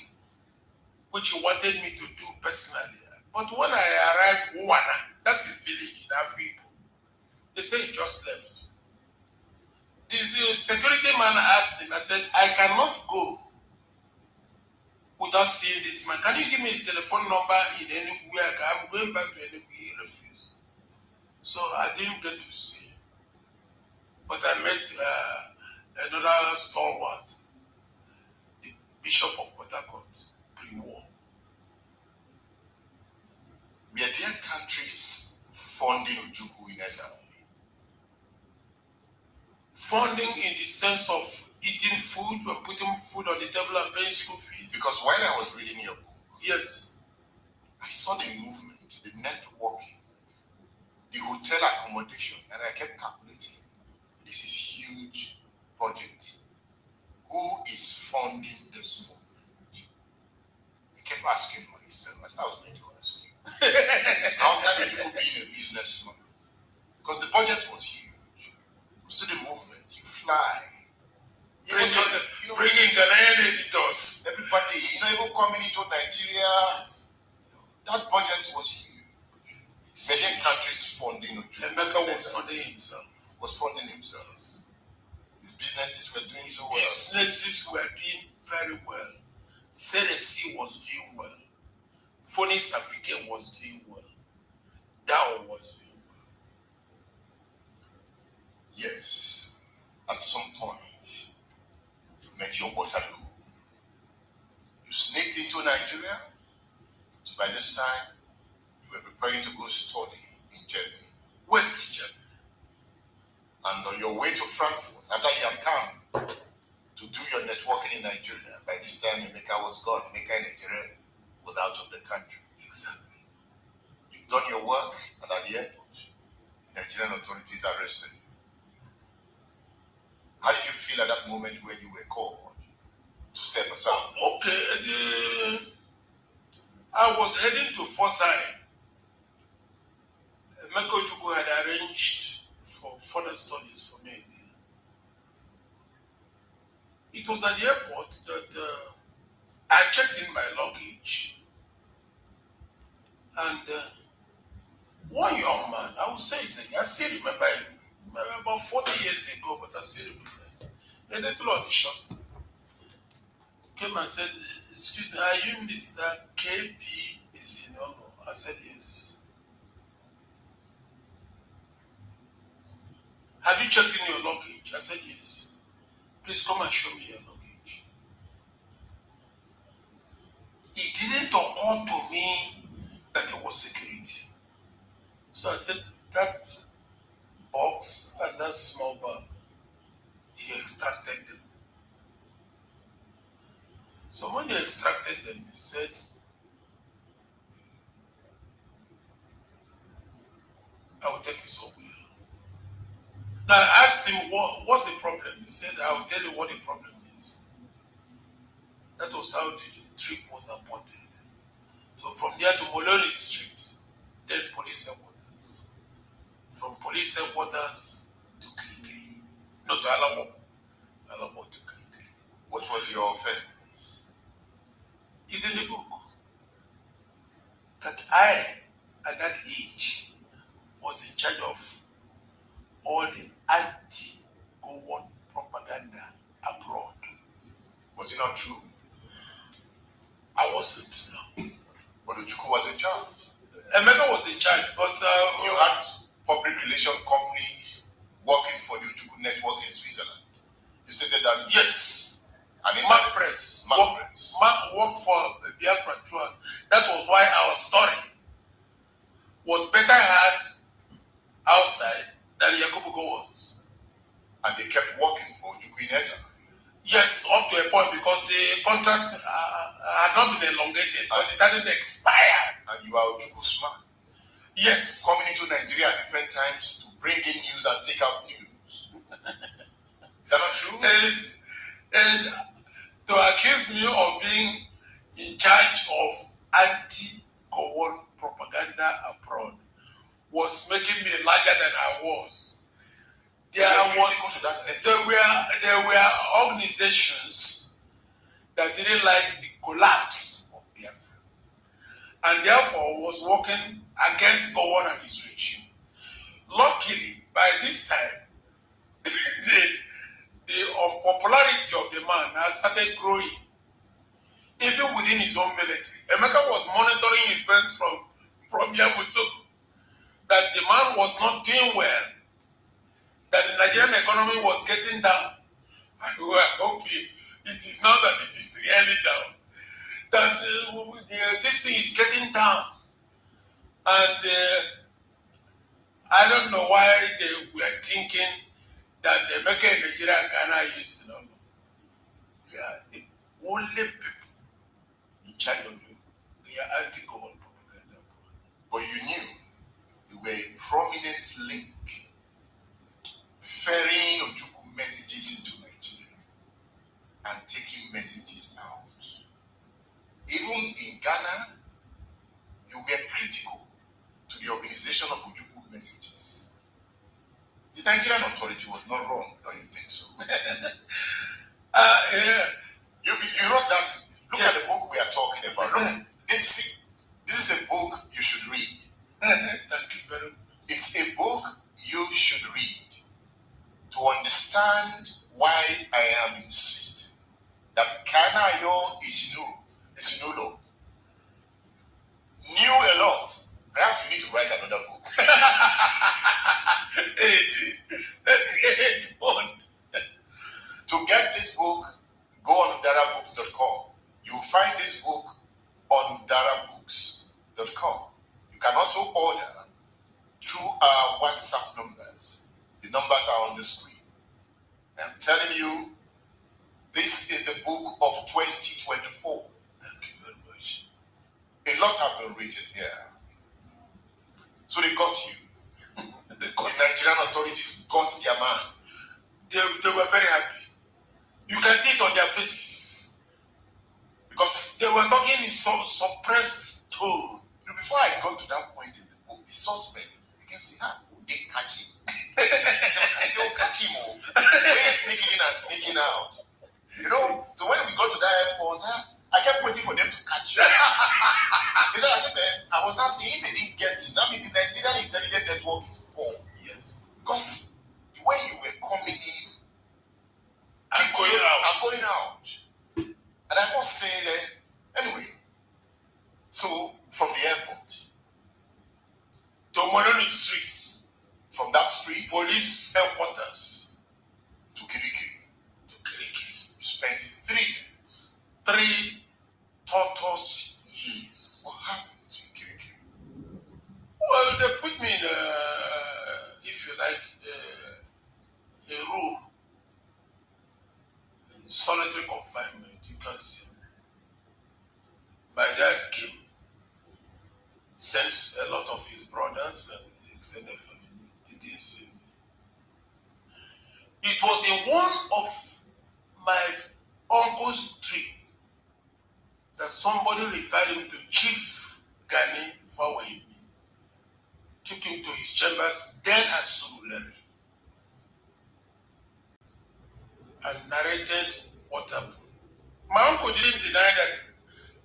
which he wanted me to do personally. But when I arrived in Wana, that's a village in Africa, they said he just left. This security man asked him, I said, I cannot go without seeing this man. Can you give me a telephone number in Enugu? I'm going back to Enugu. He refused. So I didn't get to see him. But I met another stalwart, the Bishop of Port Harcourt, pre-war. Were there countries funding Ojukwu in exile? Funding in the sense of eating food and putting food on the table and paying school fees? Because while I was reading your book, yes, I saw the movement, the networking, the hotel accommodation, and I kept calculating, this is huge budget. Who is funding this movement? I kept asking myself, as I was going to ask you. Outside of you being a businessman, because the budget was huge. You see the movement, you fly. Ekpa Day, even coming into Nigeria, that budget was huge. Many countries funding Emeka was funding himself. His businesses were doing so well. Businesses were doing very well. CDC was doing well. Phoenix Africa was doing well. Dow was doing well. Yes, at some point, you met your Waterloo. You sneaked into Nigeria. So by this time, you were preparing to go study in Germany. West Germany. And on your way to Frankfurt, after you had come to do your networking in Nigeria, by this time Emeka was gone. Emeka in Nigeria was out of the country. Exactly. You've done your work, and at the airport, the Nigerian authorities arrested you. How did you feel at that moment when you were called to step aside? Okay, I was heading to Forsyth. Emeka Ojukwu had arranged for further studies for me there. It was at the airport that I checked in my luggage, and one young man, I would say, I still remember him, about 40 years ago, but I still remember him. A little on the shots came and said, "Excuse me, are you Mr. KP Isinono?" I said, "Yes." "Have you checked in your luggage?" I said, "Yes." "Please come and show me your luggage." It didn't occur to me that it was security. So I said, "That box and that small bag," he extracted them. So when he extracted them, he said, "I will take you somewhere." Now I asked him, what's the problem? He said, "I will tell you what the problem is." That was how the trip was aborted. So from there to Moloni Street, then police headquarters. From police headquarters to Kirikiri. No, to Alamo. Alamo to Kirikiri. What was your offense? It's in the book. That I, at that age, was in charge of all the anti-Gowon propaganda abroad. Was it not true? I wasn't, no. But Ojukwu was in charge. Emeka was in charge, but you had public relation companies working for the Ojukwu network in Switzerland. You stated that? Yes. And Mark Press. Mark worked for Biafra throughout. That was why our story was better heard outside than Yakubu Gowon's. And they kept working for Ojukwu in Esa. Yes, up to a point, because the contract had not been elongated, but it hadn't expired. And you are Ojukwu man. Yes. Coming into Nigeria at different times to bring in news and take out news. Is that not true? And to accuse me of being in charge of anti-Gowon propaganda abroad was making me larger than I was. There were organizations that didn't like the collapse of Biafra, and therefore was working against Gowon and his regime. Luckily, by this time, the unpopularity of the man has started growing, even within his own military. Emeka was monitoring events from Yamoussoukro, that the man was not doing well, that the Nigerian economy was getting down. And we were hoping it is now that it is really down, that this thing is getting down. And I don't know why they were thinking that Emeka in Nigeria and Ghana is the only people in charge of you. They are anti-Gowon propaganda. But you were a prominent link ferrying Ojukwu messages into Nigeria and taking messages out. Even in Ghana, you were critical to the organization of Ojukwu messages. The Nigerian authority was not wrong, don't you think so? Yeah. You wrote that. Look at why I am insisting that Kanayo Isinulo knew a lot. Perhaps you need to write another book. To get this book, go on darabooks.com. You will find this book on darabooks.com. You can also order through our WhatsApp numbers. The numbers are on the screen. I'm telling you, this is the book of 2024. Thank you very much. A lot have been written here. So they got you. The Nigerian authorities got their man. They were very happy. You can see it on their faces. Because they were talking in some suppressed tone. Before I got to that point in the book, the suspect became saying, they catch him. I don't catch him. We're sneaking in and sneaking out. So when we got to that airport, I kept waiting for them to catch you. I said, man, I was not saying they didn't get it. That means the Nigerian intelligence network is poor. Yes. Because the way you were coming in, I'm going out. And I must say that, anyway, so from the airport to Mononi Street, from that street, police headquarters, to Kirikiri. You spent 3 years. 3 torturous years. What happened to Kirikiri? Well, they put me in if you like, a room. Solitary confinement, you can see. My dad came, sent a lot of his brothers and extended family. They didn't see me. It was in one of my uncle's trip that somebody referred him to Chief Gani Fawayimi. Took him to his chambers, then at Surulere, and narrated what happened. My uncle didn't deny that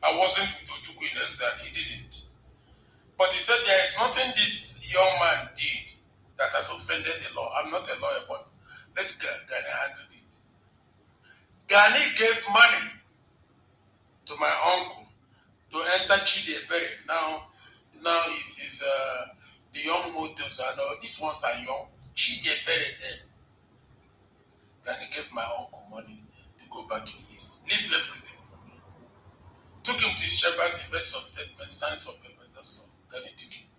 I wasn't with Ojukwu in exile. He didn't. But he said there is nothing this young man did that has offended the law. I'm not a lawyer, but let Gani handle it. Gani gave money to my uncle to enter Chidebere. Now it's the young motors and all these ones are young. Chidebere then. Gani gave my uncle money to go back to the East. Leave everything for me. Took him to his chambers, he made some statements, signed some papers, that's all. Gani took it.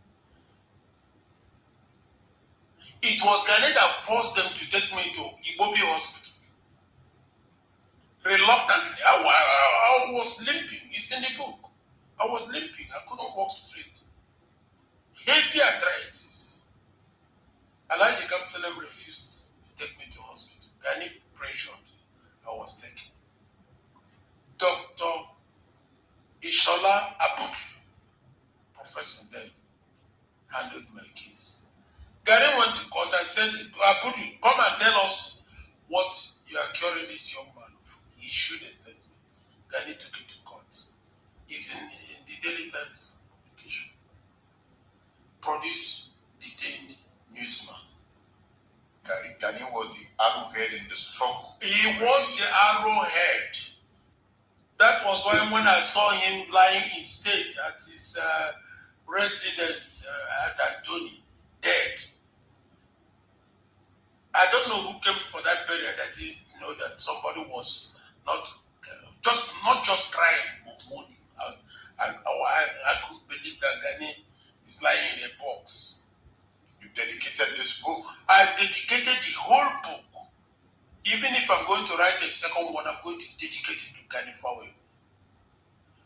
It was Gani that forced them to take me to Ibobi Hospital. Reluctantly, I was limping. It's in the book. I was limping. I couldn't walk straight. Heavy arthritis. Elijah Kapsalem refused to take me to hospital. Gani pressured. I was taken. Dr. Ishola Abutu, professor then, handled my case. Gani went to court and said, Abutu, come and tell us what you are curing this young man of. He issued a statement. Gani took it to court. It's in the Daily Times publication. Produce detained newsman. Gani was the arrowhead in the struggle. He was the arrowhead. That was when I saw him lying in state at his residence at Antoni, dead. I don't know who came for that burial that didn't know that somebody was not just crying but mourning. I couldn't believe that Gani is lying in a box. You dedicated this book. I dedicated the whole book. Even if I'm going to write a second one, I'm going to dedicate it to Gani Fawayimi.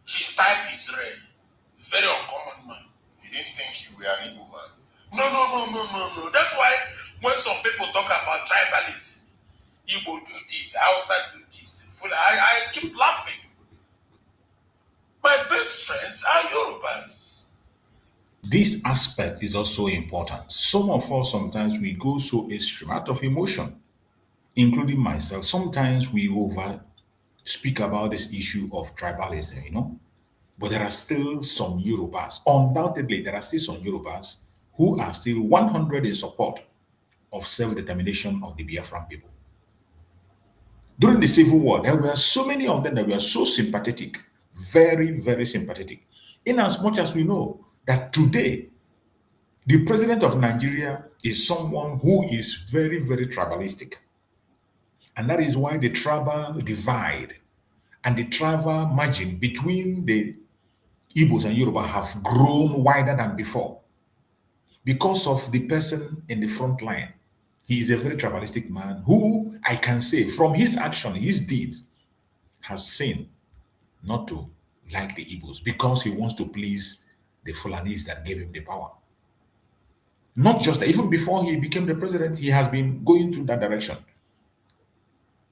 His type is rare. Very uncommon man. He didn't think you were an Igbo man. No. That's why when some people talk about tribalism, Igbo do this, Hausa do this, I keep laughing. My best friends are Yorubas. This aspect is also important. Some of us, sometimes we go so extreme out of emotion, including myself. Sometimes we over speak about this issue of tribalism, but there are still some Yorubas. Undoubtedly, there are still some Yorubas who are still 100 in support of self-determination of the Biafran people. During the Civil War, there were so many of them that were so sympathetic, very, very sympathetic. In as much as we know that today, the president of Nigeria is someone who is very, very tribalistic. And that is why the tribal divide and the tribal margin between the Igbos and Yoruba have grown wider than before because of the person in the front line. He is a very tribalistic man who, I can say, from his action, his deeds, has seen not to like the Igbos because he wants to please the Fulanis that gave him the power. Not just that, even before he became the president, he has been going through that direction.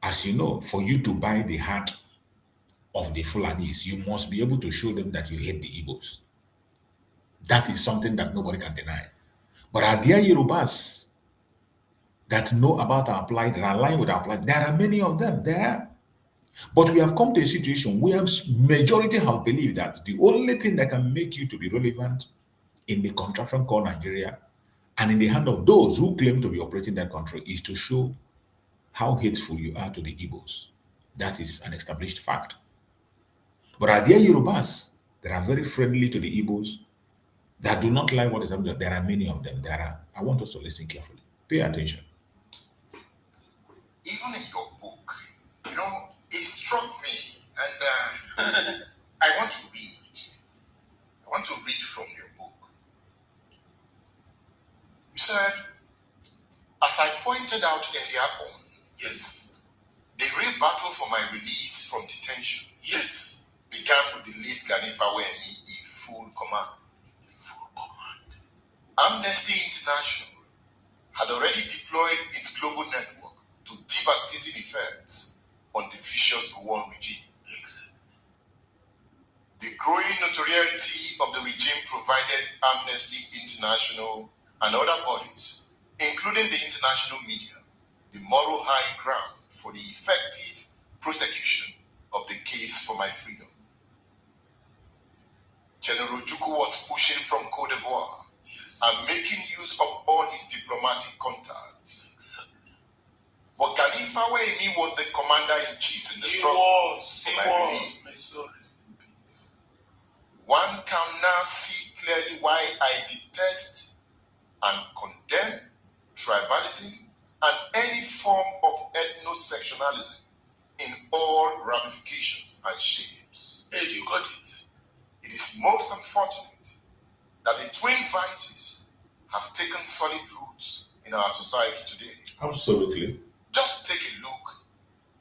As you know, for you to buy the heart of the Fulanis, you must be able to show them that you hate the Igbos. That is something that nobody can deny. But our dear Yorubas that know about our plight, that are aligned with our plight, there are many of them there. But we have come to a situation where majority have believed that the only thing that can make you to be relevant in the contraption called Nigeria and in the hand of those who claim to be operating that country is to show how hateful you are to the Igbos. That is an established fact. But our dear Yorubas that are very friendly to the Igbos, that do not like what is happening, there are many of them. I want us to listen carefully. Pay attention. Even in your book, it struck me, and I want to read. I want to read from your book. You said, as I pointed out earlier on, yes, the real battle for my release from detention, yes, began with the late Ganifa Wemi in full command. Amnesty International had already deployed its global network to devastating effects on the vicious Gowon regime. The growing notoriety of the regime provided Amnesty International and other bodies, including the international media, the moral high ground for the effective prosecution of the case for my freedom. General Juku was pushing from Cote d'Ivoire and making use of all his diplomatic contacts. But Ganifa Wemi was the commander-in-chief in the struggle for my release. One can now see clearly why I detest and condemn tribalism and any form of ethno-sectionalism in all ramifications and shapes. Hey, you got it. It is most unfortunate that the twin vices have taken solid roots in our society today. Absolutely. Just take a look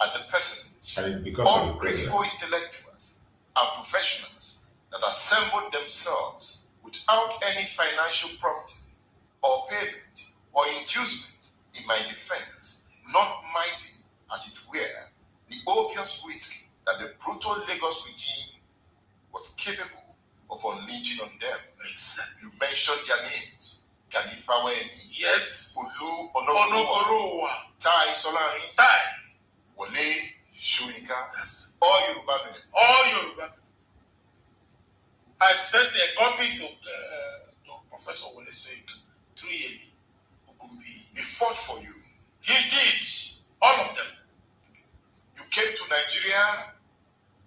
at the persons, all critical intellectuals and professionals that assembled themselves without any financial prompting or payment or inducement in my defense, not minding, as it were, the obvious risk that the brutal Lagos regime was capable of unleashing on them. You mentioned their names. Ganifa Wemi. Yes. Olu Onogorowa. Tai Solani. Tai. Wole Shoyinka. Yes. All Yoruba men. All Yoruba men. I sent a copy to Professor Wole Shoyinka through Yemi Okumbi. They fought for you. He did. All of them. You came to Nigeria.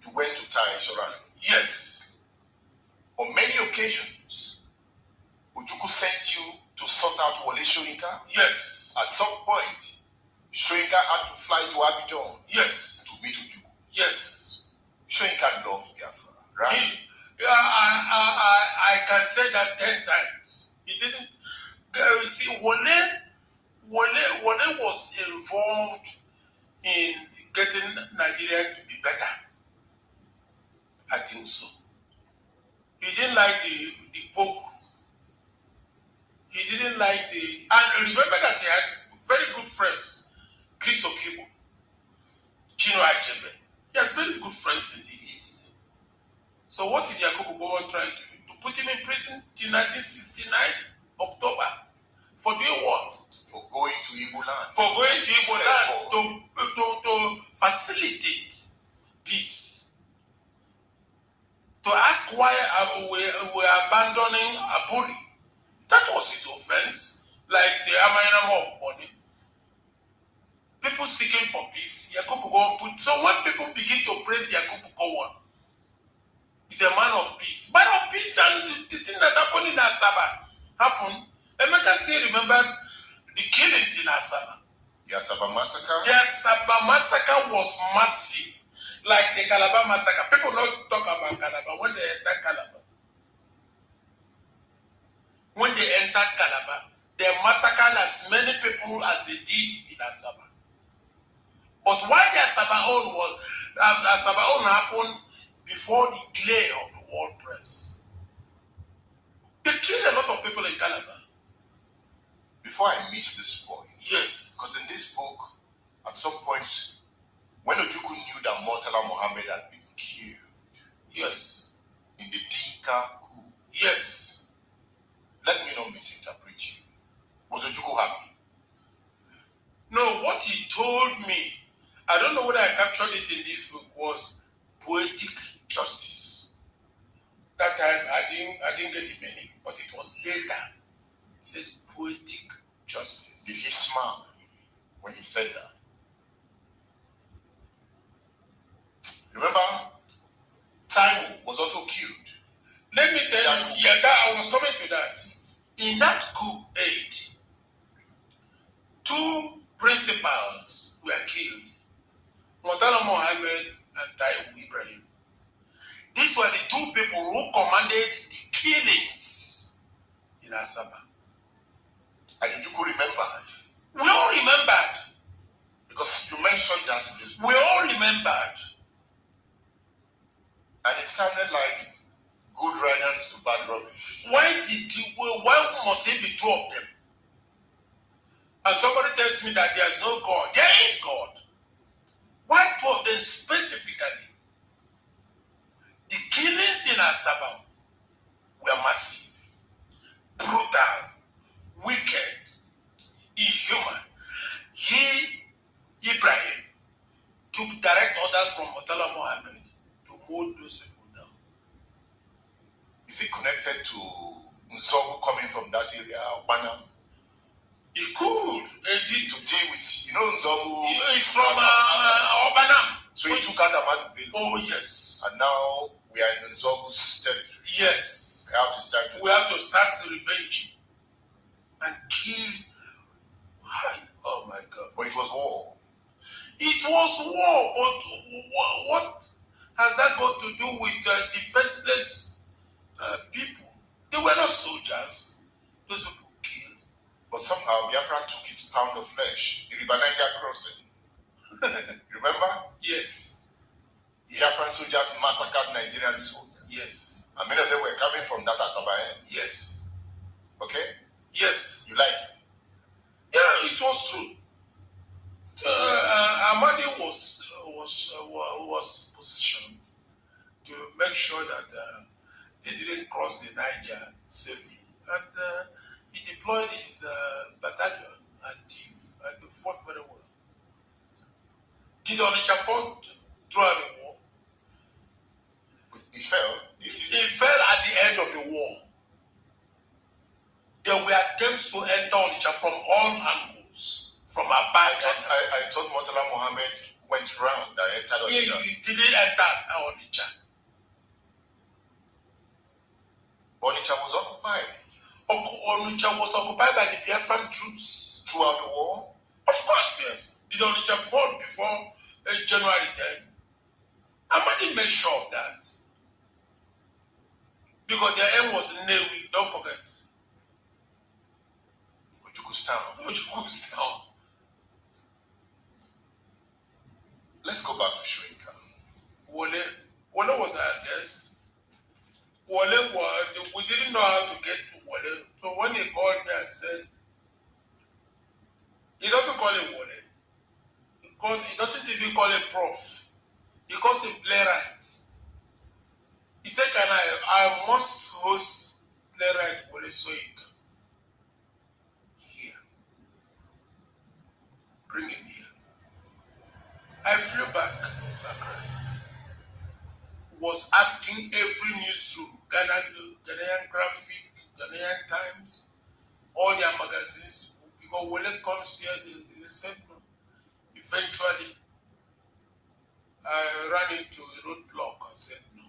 You went to Tai Solani. Yes. On many occasions, Ujuku sent you to sort out Wole Shoyinka. Yes. At some point, Shoyinka had to fly to Abidjan. Yes. To meet Ujuku. Yes. Shoyinka loved Biafra, right? I can say that 10 times. He didn't. You see, Wole was involved in getting Nigeria to be better. I think so. He didn't like the Pope. He didn't like and remember that he had very good friends, Chris Okibo, Chino Achebe. He had very good friends in the East. So what is Yakubu Gowon trying to do? To put him in prison till 1969, October. For doing what? For going to Igbo land. For going to Igbo land to facilitate peace. To ask why we're abandoning Aburi. That was his offense, like the Amayana of money. people seeking for peace, Yakubu Gowon put. So when people begin to praise Yakubu Gowon, he's a man of peace. Man of peace, and the thing that happened in Asaba happened. Emeka still remembered the killings in Asaba. The Asaba massacre? The Asaba massacre was massive. Like the Calabar massacre. People don't talk about Calabar when they entered Calabar. When they entered Calabar, they massacred as many people as they did in Asaba. But why the Asaba own happened before the glare of the world press. They killed a lot of people in Calabar. Before I miss this point, yes, because in this book, at some point, when Ojukwu knew that Murtala Mohammed had been killed, yes, in the Dinka coup, yes, let me not misinterpret you. Was Ojukwu happy? No, what he told me, I don't know whether I captured it in this book, was poetic justice. That time I didn't get the meaning, but it was later. He said poetic justice. Did he smile when he said that? Remember, Taiwo was also killed. Let me tell you, I was coming to that. In that coup aid, 2 principals were killed. Murtala Mohammed and Taiwo Ibrahim. These were the 2 people who commanded the killings in Asaba. And Ojukwu remembered. We all remembered. Because you mentioned that in this book. We all remembered. And it sounded like good riddance to bad rubbish. Why must it be 2 of them? And somebody tells me that there is no God. There is God. Why 2 of them specifically? The killings in Asaba were massive, brutal, wicked, inhuman. Ibrahim, took direct orders from Murtala Mohammed to mow those people down. Is it connected to Nzogu coming from that area, Obana? He could. To deal with, Nzogu. He's from Obana. So he took out Ahmadu Bello. Oh, yes. And now we are in Nzogu's territory. Yes. We have to start to revenge and kill. Oh my God. But it was war. It was war, but what has that got to do with defenseless people? They were not soldiers. Those people killed. But somehow Biafra took its pound of flesh, the River Niger crossing. Remember? Yes. Biafran soldiers massacred Nigerian soldiers. Yes. And many of them were coming from that Asaba end. Yes. Okay? Yes. You like it? Yeah, it was true. Ahmadi was positioned to make sure that they didn't cross the Niger safely, and he deployed his battalion and team, and they fought very well. Did Onitsha fought throughout the war? He fell. He fell at the end of the war. There were attempts to enter Onitsha from all angles. From a back. I thought Murtala Mohammed went round and entered Onitsha. He didn't enter Onitsha. Onitsha was occupied. Onitsha was occupied by the Biafran troops. Throughout the war? Of course, yes. Did Onitsha fall before January 10? Ahmadi made sure of that. Because their aim was Nnewi, don't forget. Ojuku's town. Let's go back to Shoika. Wole was our guest. We didn't know how to get to Wole. So when he called me and said, he doesn't call him Wole. Because he doesn't even call him prof. He calls him playwright. He said, I must host playwright Wole Soyinka here. Bring him here. I flew back. Was asking every newsroom, Ghanaian Graphic, Ghanaian Times, all their magazines, because when it comes here, they said no. Eventually, I ran into a roadblock. I said no.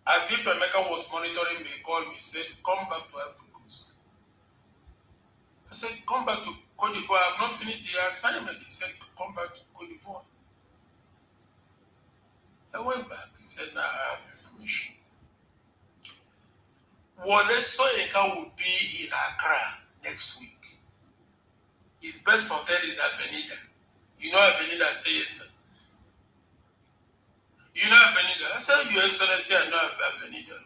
As if Emeka was monitoring me, he called me, said, come back to Africa Coast. I said, come back to Cote d'Ivoire. I have not finished the assignment. He said, come back to Cote d'Ivoire. I went back. He said, now I have information. Wole Soyinka will be in Accra next week. His best hotel is Avenida. You know Avenida? Say yes, sir. You know Avenida? I said, Your Excellency, I know Avenida.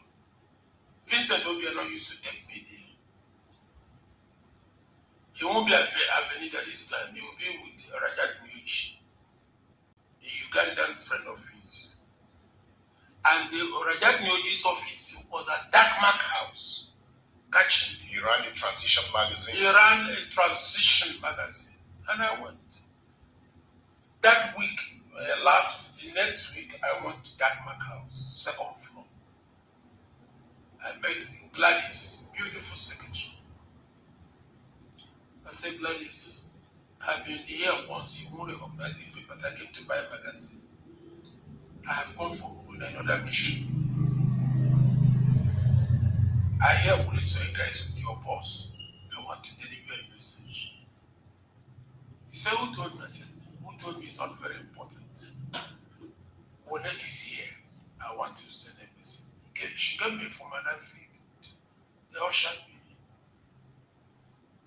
Vincent Obiano used to take me there. He won't be at Avenida this time. He will be with Rajat Muj, a Ugandan friend of his. And the Rajat Muj's office was a Darkmark house. Catching. He ran the Transition magazine. He ran a Transition magazine. And I went. That week elapsed. The next week, I went to Darkmark house, second floor. I met Gladys, beautiful secretary. I said, Gladys, I've been here once, you won't recognize it, but I came to buy a magazine. I have come for another mission. I hear Wole Soyinka is with your boss. I want to deliver a message. He said, who told me? I said, who told me it's not very important. Wole is here. I want to send a message. She gave me from an Africa. They ushered me.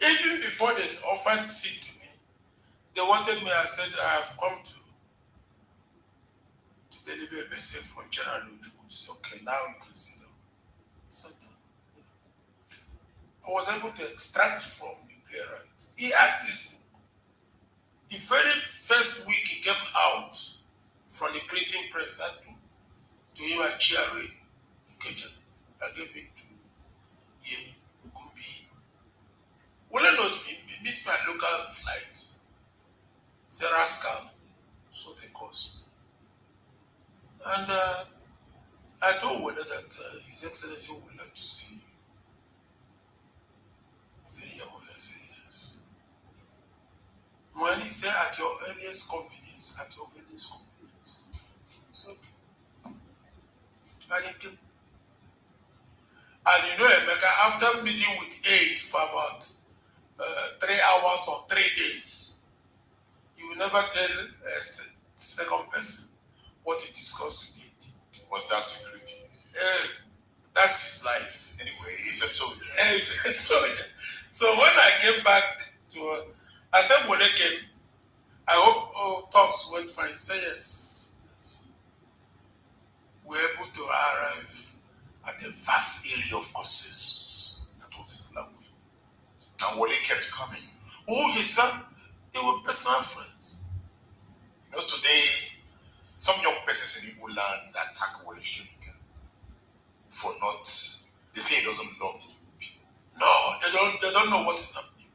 Even before they offered seat to me, they wanted me. I said, I have come to deliver a message from General Ojukwu. Said, okay, now you can sit down. I said, no. I was able to extract from the playwright. He had this book. The very first week he came out from the printing press, I took to him at GRA. I gave it to him, Ugumbi. Wole knows me, miss my local flights. It's a rascal, so they cost. And I told Wole that His Excellency would like to see you. Say, yeah, Wole, I said yes. When he said, at your earliest convenience, at your earliest convenience. It's okay. And he came. And you know, Emeka, after meeting with aid for about 3 hours or 3 days, you will never tell a second person what you discussed with it. Was that secret? That's his life. Anyway, he's a soldier. He's a soldier. So when I came back to, I said, when they came, I hope talks went fine. He said, yes. We were able to arrive at a vast area of consensus. That was his language. And Wole kept coming. Oh, yes, sir. They were personal friends. You know, today, some young persons in Igbo land attack Wole Soyinka for not, they say he doesn't love the Igbo people. No, they don't know what is happening.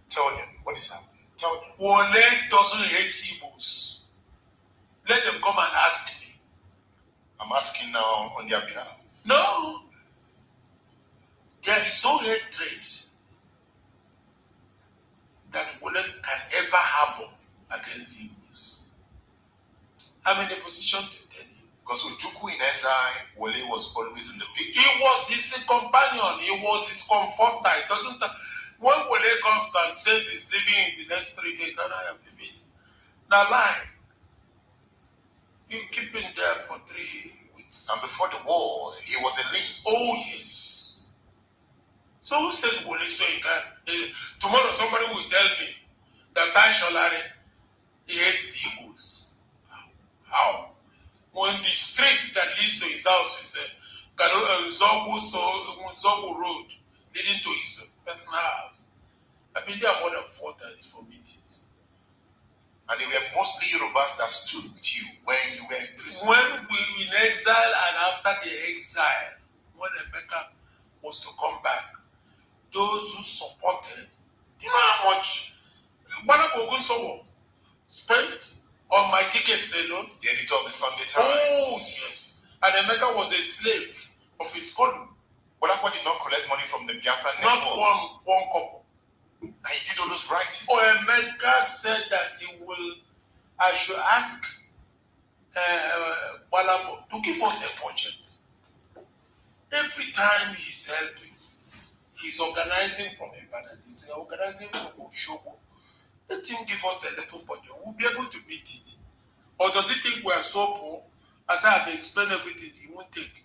Tell them what is happening. Tell them. Wole doesn't hate Igbos. Let them come and ask me. I'm asking now on their behalf. No. There is no hatred that Wole can ever harbor against Igbos. I'm in a position to tell you. Because Ojukwu in exile, Wole was always in the picture. He was his companion. He was his comforter. It doesn't. When Wole comes and says he's leaving in the next 3 days, and I am leaving. Now lie. You keep him there for 3 weeks. And before the war, he was a link. Oh yes. So who said Wole Soyinka? Tomorrow somebody will tell me that Tai Sholare hates the Igbos. How? When the street that leads to his house is Zogu Road leading to his personal house. I've been there more than 4 times for meetings. And they were mostly Yorubas that stood with you when you were in prison. When we were in exile and after the exile, when Emeka was to come back, those who supported, do you know how much Banakogunsowo spent on my tickets alone? The editor of the Sunday Times. Oh, yes. And Emeka was a slave of his column. Bolakwa did not collect money from the Biafran Not network. one couple. And he did all those writing. Emeka said that I should ask Balabo to give us a budget. Every time he's helping, he's organizing from Ibadan, he's organizing from Oshogo. Let him give us a little budget. We'll be able to meet it. Or does he think we are so poor? As I have explained everything, he won't take.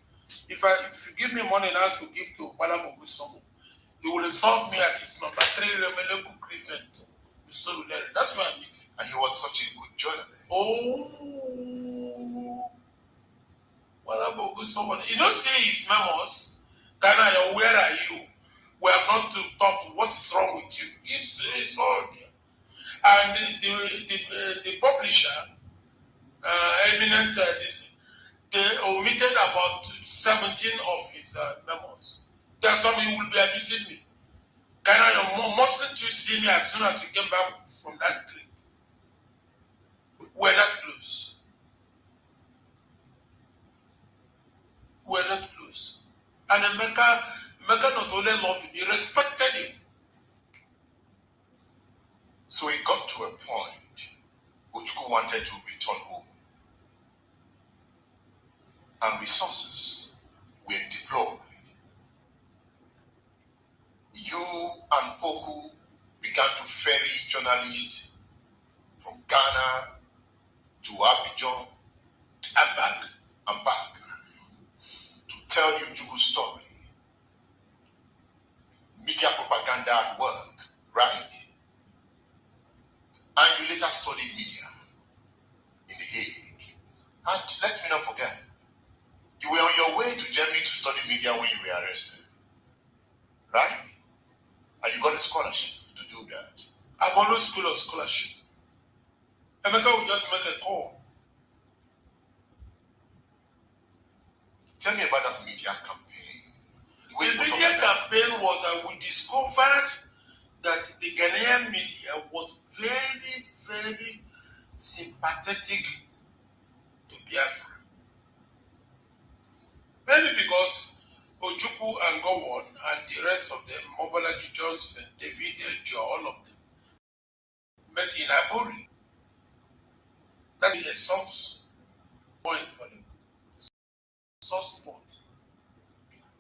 If you give me money now to give to Balabo Gusomo, he will insult me at his number 3 Remeleku Crescent. That's why I'm meeting. And he was such a good journalist. Oh, Balabo Gusomo. You don't see his memos. Kanu, where are you? We have not to talk. What is wrong with you? It's all there. And the publisher, eminent, they omitted about 17 of his memos. There's some you will be abusing me. Kanu, mustn't you see me as soon as you came back from that trip? We're not close. We're not close. And Emeka not only loved him, he respected him. So it got to a point, Ojukwu wanted to return home. And resources were deployed. You and Poku began to ferry journalists from Ghana to Abidjan and back to tell you Ojukwu story. Media propaganda at work, right? And you later studied media in The Hague. And let me not forget, you were on your way to Germany to study media when you were arrested. Right? And you got a scholarship to do that. I've always full of scholarship. Emeka will just make a call. Tell me about that media campaign. The media campaign was that we discovered that the Ghanaian media was very, very sympathetic to Biafra. Maybe because Ojukwu and Gowon and the rest of them, Mobolaji Johnson, David Joe, all of them, met in Aburi. That is a soft point for them. Soft spot.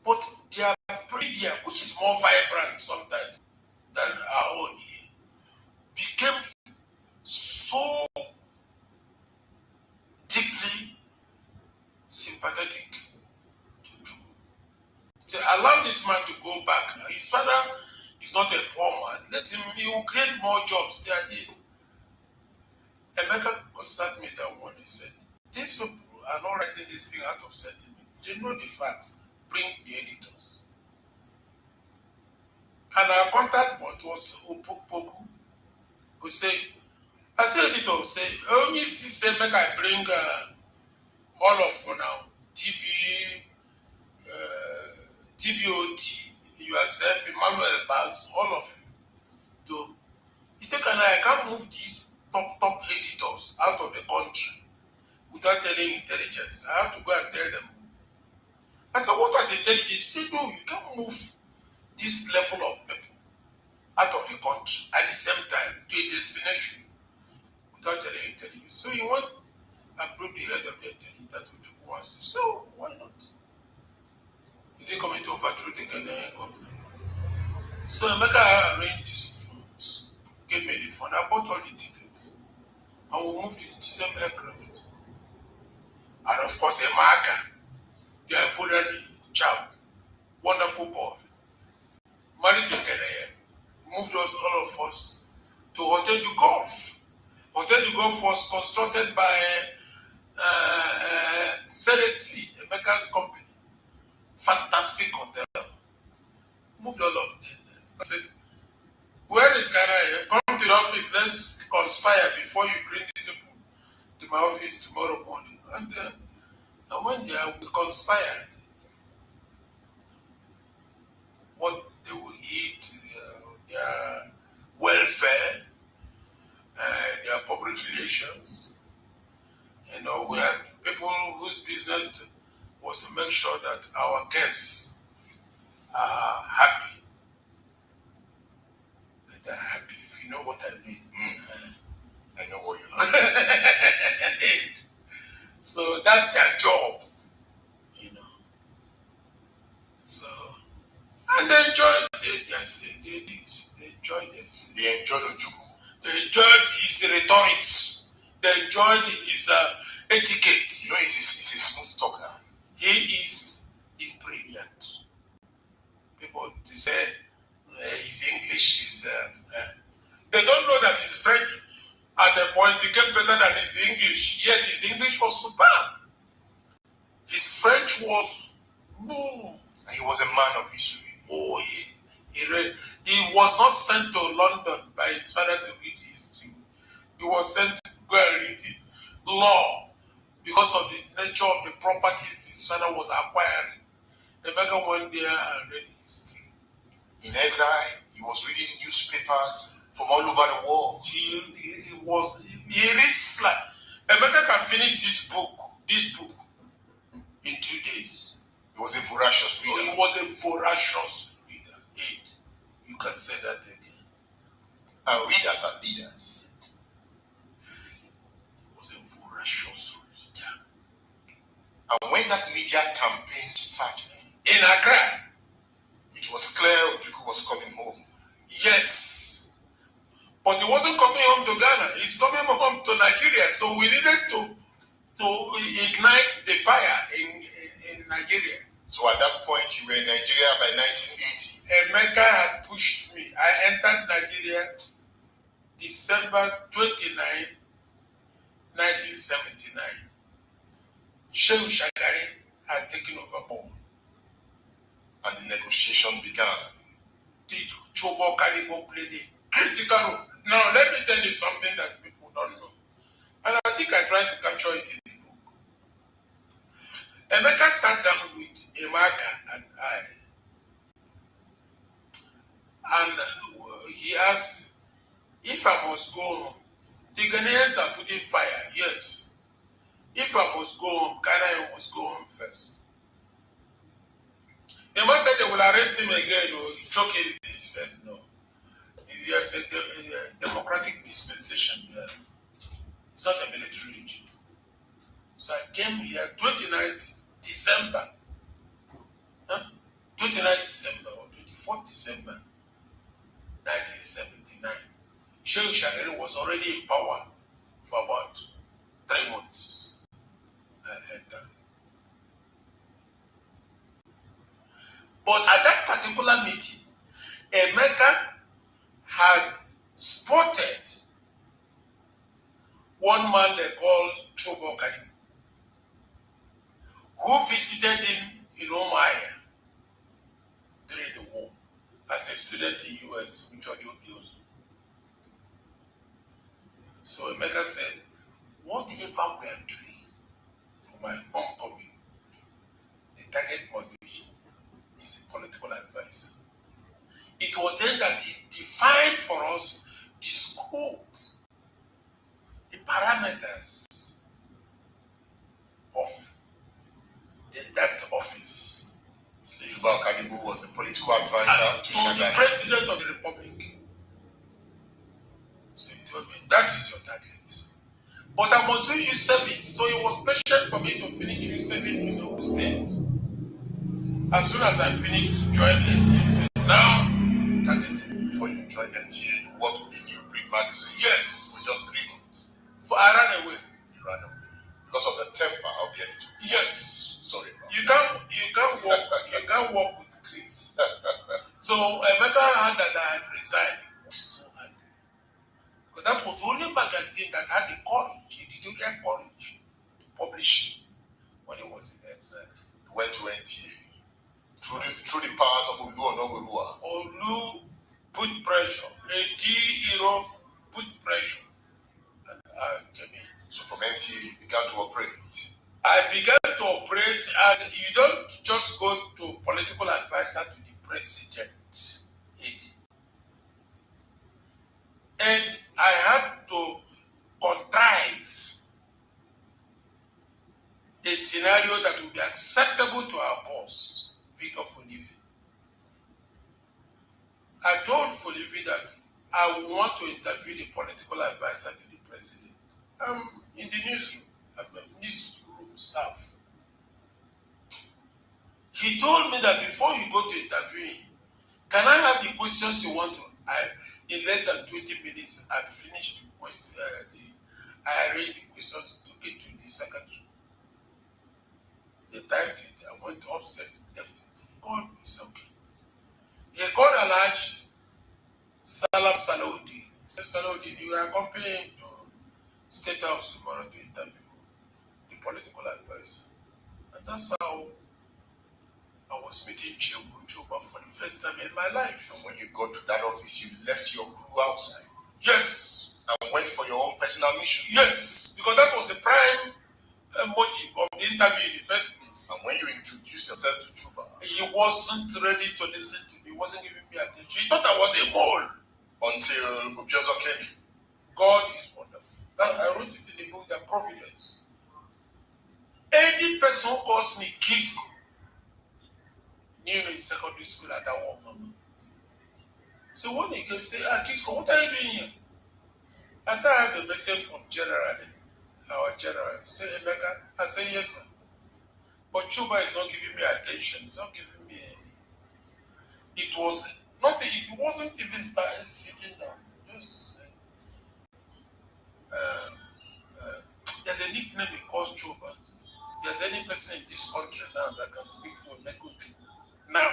But their media, which is more vibrant sometimes than our own here, became so deeply sympathetic to Ojukwu. So allow this man to go back. His father is not a poor man. Let him, he will create more jobs there. Emeka sat me down one and said, these people are not writing this thing out of sentiment. They know the facts. Bring the editors. And our contact point was Opoku, who said, I said, editor, say, only say, make I bring all of you now, TBOT, yourself, Emmanuel Baz, all of you. He said, I can't move these top editors out of the country without telling intelligence. I have to go and tell them. I said, what is intelligence? He said, no, you can't move this level of people out of the country at the same time to a destination without telling intelligence. So he went and broke the head of the intelligence that Ojukwu wants to. So why not? Is he coming to overthrow the Ghanaian government? So Emeka arranged these funds, gave me the fund, I bought all the tickets, and we moved in the same aircraft. And of course, Emeka, the Ivorian child, wonderful boy, married to Ghanaian, moved us, all of us, to Hotel du Golf. Hotel du Golf was constructed by CDC, Emeka's company. Fantastic hotel. Moved all of them. I said, where is Ghana? Come to the office, let's conspire before you bring these people to my office tomorrow morning. And when they are, we conspired. What they will eat, their welfare, their public relations. You know, we had people whose business was to make sure that our guests are happy. And That's their job, you know. So, and they enjoyed their stay. They did. They enjoyed their stay. They enjoyed Ojukwu. They enjoyed his rhetorics. They enjoyed his etiquette. You know, he's a smooth talker. He's brilliant. People say his English is. They don't know that his French at a point became better than his English. Yet his English was superb. His French was. And he was a man of history. Oh, he was not sent to London by his father to read history. He was sent to go and read law because of the nature of the properties his father was acquiring. The beggar went there and read history. In exile, he was reading newspapers from all over the world. He reads like Emeka can finish this book in 2 days. He was a voracious reader. He was a voracious reader. You can say that again. And readers are leaders. He was a voracious reader. And when that media campaign started in Accra, it was clear Ojukwu was coming home. Yes. But he wasn't coming home to Ghana. He's coming home to Nigeria. So we needed to ignite the fire in Nigeria. So at that point, you were in Nigeria by 1980. Emeka had pushed me. I entered Nigeria December 29, 1979. Shehu Shagari had taken over board. And the negotiation began. The Chobo Karibo played a critical role. Now, let me tell you something that people don't know. And I think I tried to capture it in the book. Emeka sat down with Emeka and I. And he asked if I must go home. The Ghanaians are putting fire, yes. If I must go home, Ghana must go home first. The man said they will arrest him again or choke him. He said no. There's a democratic dispensation there. It's not a military regime. So I came here 29th December. 29th December or 24th December 1979. Shehu Shagari was already in power for about 3 months. But at that particular meeting, Emeka had spotted one man they called Chobo Karibo, who visited him in Omaya during the war as a student in US with George Obios. So Emeka said, whatever we are doing for my homecoming, the target must be is a political advisor. It was then that he defined for us the scope, the parameters of that office. Chobo Karibo was the political advisor to Shagari, the President of the Republic. So he told me, that is your target. But I must do you service. So he was patient for me to finish your service in the state. As soon as I finished joining NTA, he said, now, target. Before you joined NTA, you worked with the New Breed magazine. Yes. For just 3 months. I ran away. You ran away. Because of the temper of the editor. Yes. Sorry. You can't walk with Chris. So Emeka heard that I had resigned. He was so angry. Because that was the only magazine that had the courage, the editorial courage to publish when he was in exile. He went to NTA. Through the powers of Olu Onogorua. Olu put pressure. A put pressure. And I came in. So from NTA, you began to operate. I began to operate, and you don't just go to political advisor to the president. And I had to contrive a scenario that would be acceptable to our boss, Victor Folivi. I told Folivi that I want to interview the political advisor to the president. I'm in the newsroom. I'm a newsroom staff. He told me that before you go to interview him, can I have the questions you want to? In less than 20 minutes, I finished the question. I arranged the questions, took it to the secretary. They typed it. I went upstairs, left it. He called me. It's okay. He called Alaj Salam Salahuddin. He said, Salahuddin, you are accompanying to State House tomorrow to interview the political advisor. And that's how I was meeting Chuba for the first time in my life. And when you got to that office, you left your crew outside Yes. and went for your own personal mission. Yes, because that was the prime motive of the interview in the first place. And when you introduced yourself to Chuba, He wasn't ready to listen to me. He wasn't giving me attention. He thought I was a mole. until Ubiozo came in. God is wonderful. I wrote it in the book, The Providence. Any person who calls me Kisco knew me in secondary school at that one moment. So when he came, he said, Kisco, what are you doing here? I said, I have a message from General, our general. He said, Emeka? I said, yes, sir. But Chuba is not giving me attention. He's not giving me any. It wasn't even sitting down. Just, there's a nickname he calls Chuba. If there's any person in this country now that can speak for Neko Chuba, now,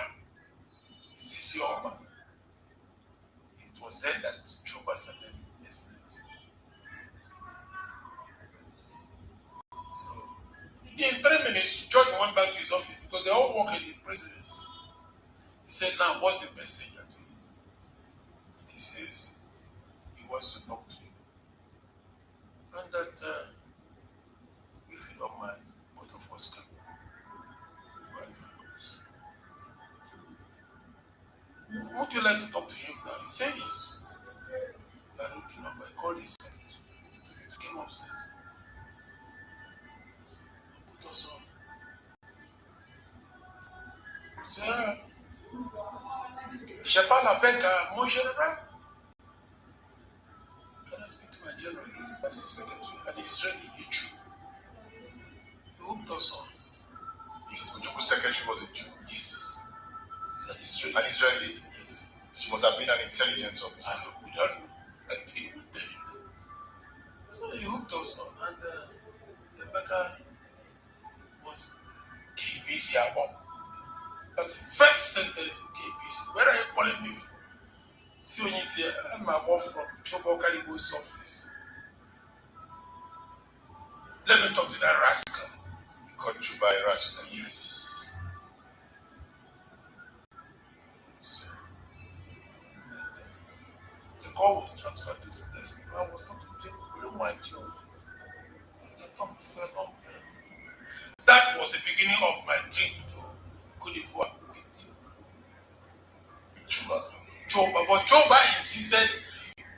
is this your man? It was then that Chuba started listening to me. So, in 3 minutes, George went back to his office because they all work in the presidency. He said, now, what's the message you're doing? And he says, he wants to talk to you. And that, if you don't mind, both of us can go. Would you like to talk to him now? He said, yes. I wrote the number. I called his secretary. He came upstairs. Put us on. He said, je parle avec mon général. Can I speak to my general? That's his secretary. And he's ready. He Jew. He hooked us on. His Ujuku secretary was a Jew. Yes. He's an Israeli. An Israeli. Yes. She must have been an intelligence officer. We don't know. He will tell you that. So he hooked us on, and Emeka was KBC Abom. That's the first sentence in KBC. Where are you calling me from? See, when you say, I'm Abom from Chobo Karibo's office. Let me talk to that rascal. He called Chuba a rascal. Yes. So, the call was transferred to the desk. I was talking to him from my office. And they talked for a long time. That was the beginning of my trip to Cote d'Ivoire with Chuba. Choba. But Choba insisted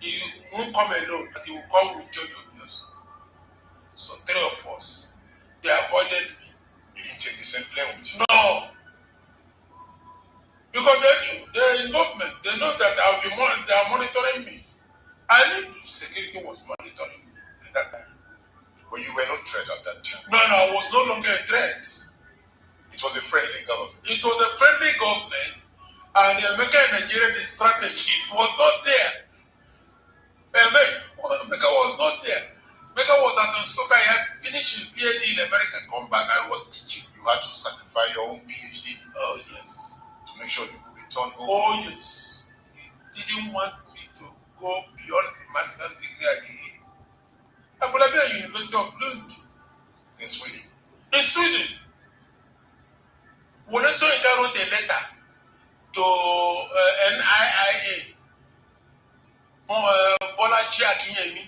he won't come alone, that he will come with George Obioso. So 3 of us, they avoided me. He didn't take the same plane with you. No. Because they knew, they're in government. They know that they are monitoring me. I knew security was monitoring me at that time. But you were not threat at that time. No, I was no longer a threat. It was a friendly government. It was a friendly government, and the American and Nigeria, the strategist was not there. America was not there. America was at Osaka. He had finished his PhD in America, come back and was teaching. You had to sacrifice your own PhD. Oh, yes. To make sure you could return home. Oh, yes. He didn't want me to go beyond the master's degree at the I could have been at University of Lund. In Sweden. In Sweden. Wonesoyinka wrote a letter to NIIA, Bolaji Akinyemi,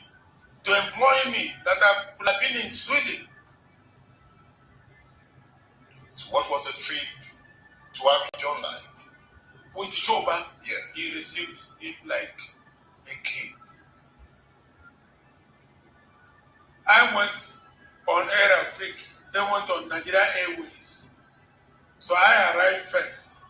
to employ me that I could have been in Sweden. So what was the trip to Abidjan like? With Choba, Yeah. he received it like a king. I went on Air Afrique, then went on Nigeria Airways. So I arrived first.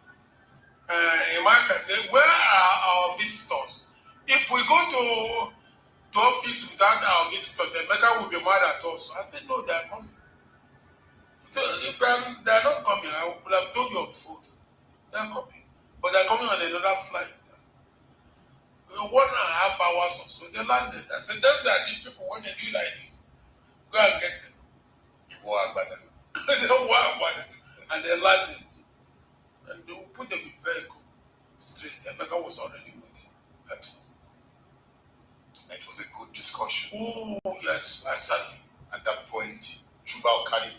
Emeka said, where are our visitors? If we go to office without our visitors, Emeka will be mad at us. I said, no, they are coming. So if they are not coming, I would have told you on phone. They are coming. But they are coming on another flight. 1.5 hours or so, they landed. I said, those are the people, when they do like this, go and get them. They don't want money. And they landed. And they will put them in vehicle straight. Emeka was already waiting. That's all. It was a good discussion. Oh, yes, I sat in. At that point, Chuba Okani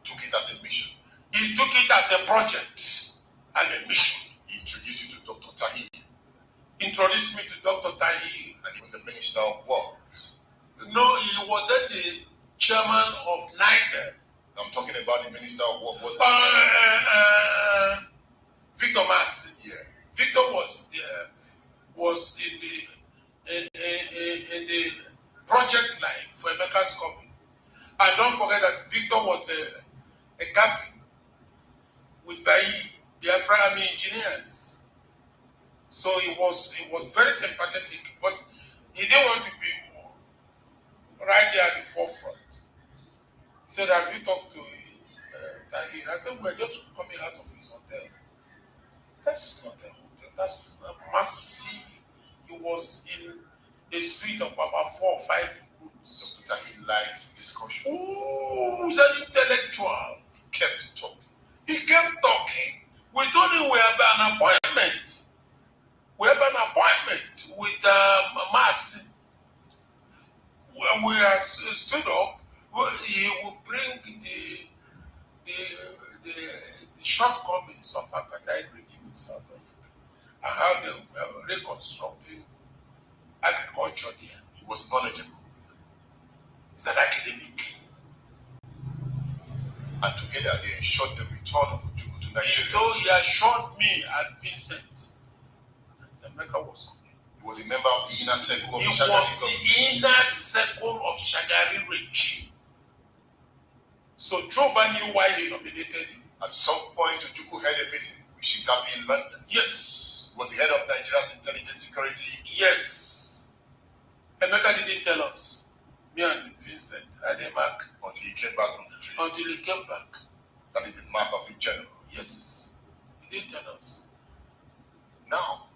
took it as a mission. He took it as a project and a mission. He introduced you to Dr. Tahir. Introduced me to Dr. Tahir. And even the Minister of Works. No, he was then the chairman of NITED. I'm talking about the Minister of Works. Victor Massey. Yeah. Victor was in the project line for Emeka's coming. And don't forget that Victor was a captain with Biafra Army engineers. So he was very sympathetic, but he didn't want to be right there at the forefront. He said, have you talked to Tahir? I said, we're just coming out of his hotel. That's not a hotel, that's a massive. He was in a suite of about 4 or 5 rooms. Dr. Tahir likes discussion. Ooh, he's an intellectual. He kept talking. He kept talking. We told him we have an appointment. We have an appointment with Massey. When we are stood up, he will bring the shortcomings of apartheid regime in South Africa and how they were reconstructing agriculture there. He was knowledgeable. He's an academic. And together they ensured the return of Ojukwu to Nigeria. He assured me and Vincent that Emeka was coming. He was a member of the inner circle of He the Shagari was government. the inner circle of Shagari regime. So Choba knew why he nominated him. At some point, Ojukwu had a meeting with Shinkafi in London. Yes. He was the head of Nigeria's intelligence security. Yes. Emeka didn't tell us. Me and Vincent had a mark. Until he came back from the trip. Until he came back. That is the mark of a general. Yes. He didn't tell us. Now,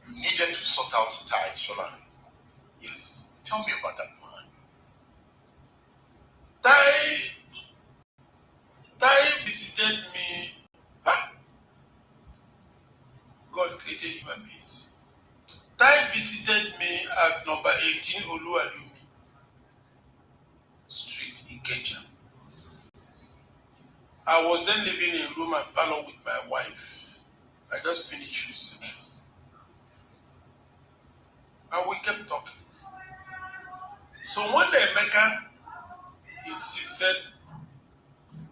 you needed to sort out Tai Sholani. Yes. Tell me about that man. Tai visited me. God created human beings. Tai visited me at number 18 Oluwalumi Street in Kenya. I was then living in room and parlor with my wife. I just finished using it. And we kept talking. So one day Emeka insisted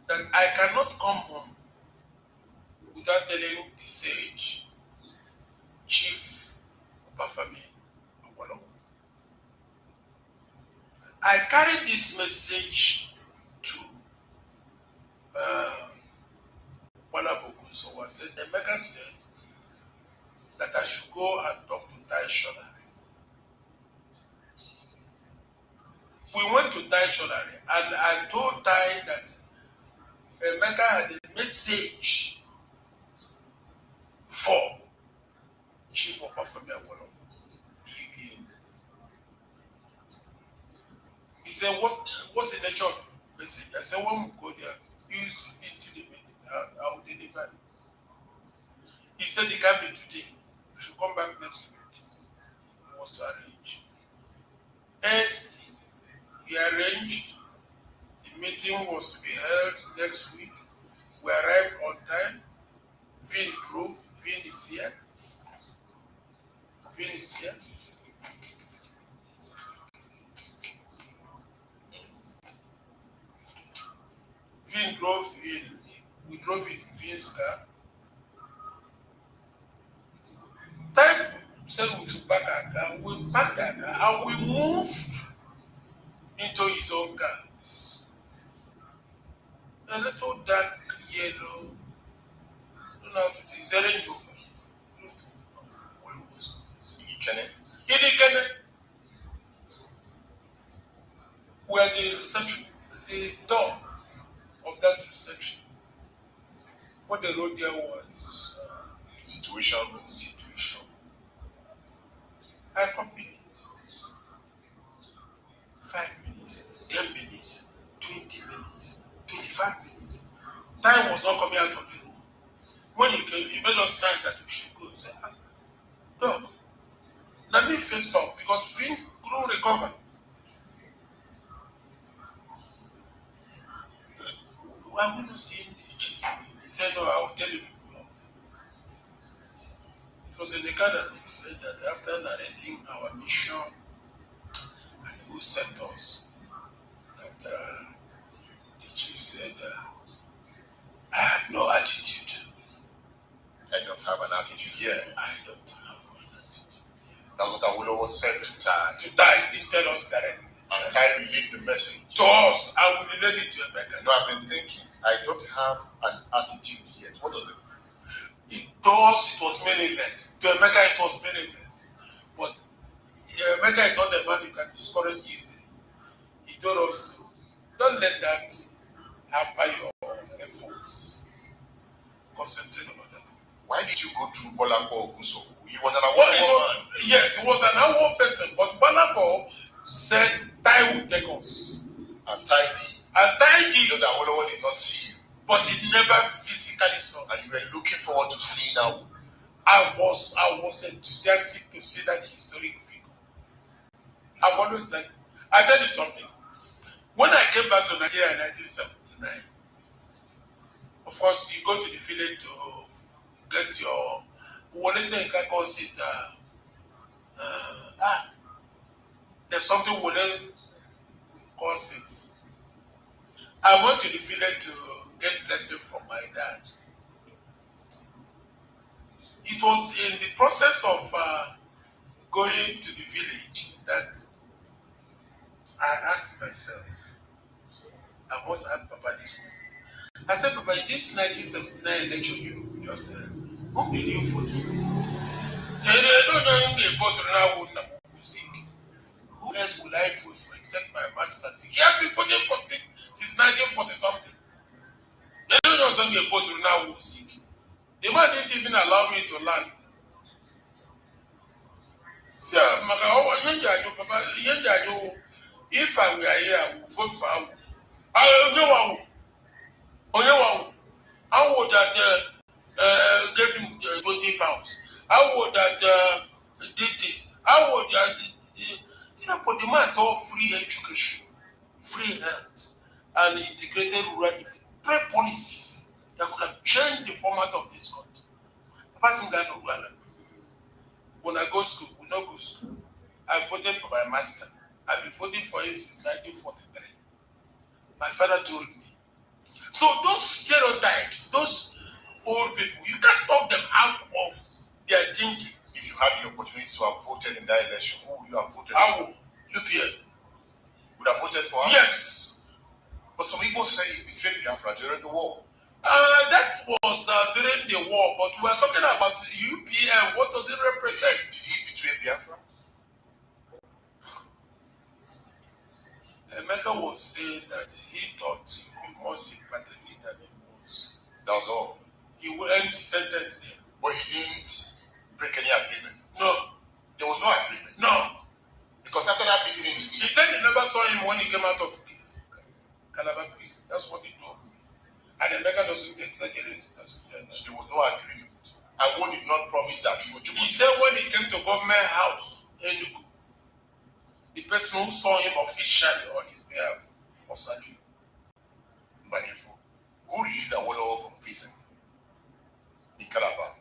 that I cannot come home without telling the sage, Chief Obafemi Awolowo. I carried this message to Walabogun. So I said, Emeka said that I should go and talk to Tai Sholari. We went to Tai Sholari and I told Tai that Emeka had a message for Chief Obafemi Awolowo. He said, what's the nature of the message? I said, when we go there, you sit into the meeting, I will deliver it. He said, it can't be today. You should come back next week. He was to arrange. And he arranged. The meeting was to be held next week. We arrived on time. Vin drove. Vin is here. Vin is here. Vin drove in. We drove in Vin's car. Time said we should park our car. We parked our car and we moved into his own car. A little dark yellow. I don't know how to do it. It's a Range Rover. In Ikene. We are the reception. the door of that reception, what they wrote there was Situation. situation. I copied it. 5 minutes, 10 minutes, 20 minutes, 25 minutes. Time was not coming out of the room. When he came, he made us sign that we should go. He said, Dog, let me face talk because we couldn't recover. I'm going to see him the chief. He said, no, I will tell you. It was in the car that he said that after narrating our mission and who sent us, that the chief said, I have no attitude. I don't have an attitude yet. I don't have an attitude. That's what Awolowo said to Tai. To die, he didn't tell us directly. And Tai relayed the message To us, and we relayed it to Emeka. No, I've been thinking, I don't have an attitude yet. What does it mean? To us, it was meaningless. To Emeka, it was meaningless. But Emeka is not the man you can discourage easily. He told us to, don't let that hamper your efforts. Concentrate on that. Why did you go through Bolango Ogunso? He was an Awolowo man. Yes, he was an Awo person, but Bolango said, Tai will take us. And Tai did. And Tai did. Because Awolowo did not see you. But he never physically saw. And you were looking forward to seeing Awo. I was enthusiastic to see that historic figure. I've always liked it. I tell you something. When I came back to Nigeria in 1979, of course, you go to the village to get your wallet and consider. There's something wallet calls it. I went to the village to get blessing from my dad. It was in the process of going to the village that I asked myself, I must ask Papa this question. I said, Papa, in this 1979 election you just said, whom did you vote for? Say, I don't know who vote for now. Who else will I vote for except my master? He has been voting for since 1940 something. They don't know something vote for now who is sick. The man didn't even allow me to land. So, Papa, if I were here, I would vote for Awu. I know Awu. I would have gave him 20 pounds. I would have did this. I would have see, but the man saw free education, free health, and integrated rural development policies that could have changed the format of this country. When I go to school, we not go to school. I voted for my master. I've been voting for him since 1943. My father told me. So those stereotypes, those old people, you can't talk them out of their thinking. If you had the opportunity to have voted in that election, who would you have voted for? UPA. Would have voted for us? Yes. But some people say he betrayed Biafra during the war. That was during the war, but we are talking about UPA. What does it represent? Did he betray Biafra? Emeka was saying that he thought he would be more sympathetic than he was. That's all. He would end the sentence there. But he didn't break any agreement. No. There was no agreement. No. Because after that meeting in the He said he never saw him when he came out of Calabar prison. That's what he told me. And Emeka doesn't exaggerate. So there was no agreement. And one did not promise that he would do. He said when he came to government house in Enugu, the person who saw him officially on his behalf was Saliu. Manifo, who released Awolowo from prison in Calabar?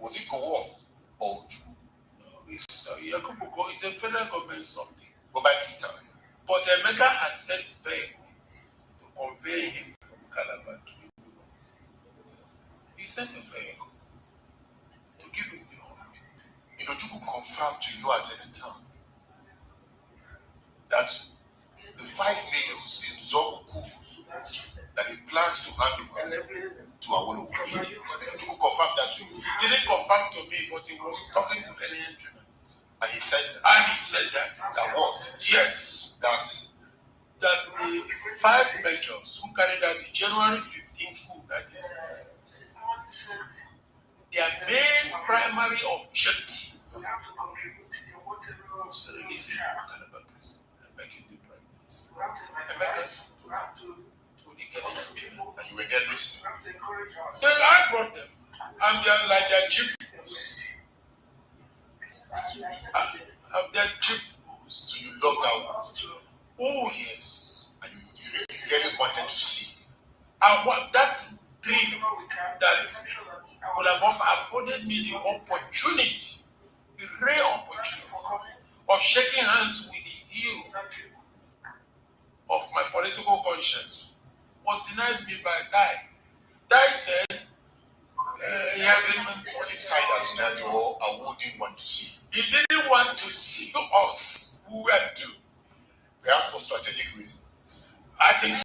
Was it Gowon or Oju? No, it's Yakubu. It's a federal government something. But by this time. But Emeka has sent vehicle to convey him from Calabar to Enugu. He sent a vehicle to give him the honor. Oju confirmed to you at any time that the 5 majors, the Nzogu coups, that he plans to hand over to Awolowo. Oju confirmed that to you. He didn't confirm to me, but he was talking to Ghanaian journalists. And he said that. And he said that. That what? Yes. That that the 5 majors who carried out the January 15 coup, that is, their main primary objective was releasing Calabar prison and making the prime minister. And make us to the Ghanaian people. And you were there listening. Then I brought them. I'm like their chief host. I'm their chief host. So you love that one. Oh, yes. And you really wanted to see. I want that dream that could have afforded me the opportunity, the rare opportunity of shaking hands with the hero of my political conscience was denied me by Dai. Dai said he hasn't. Was it tied that Nnamdi or Awu didn't want to see? He didn't want to see us who were to. Perhaps for strategic reasons. I think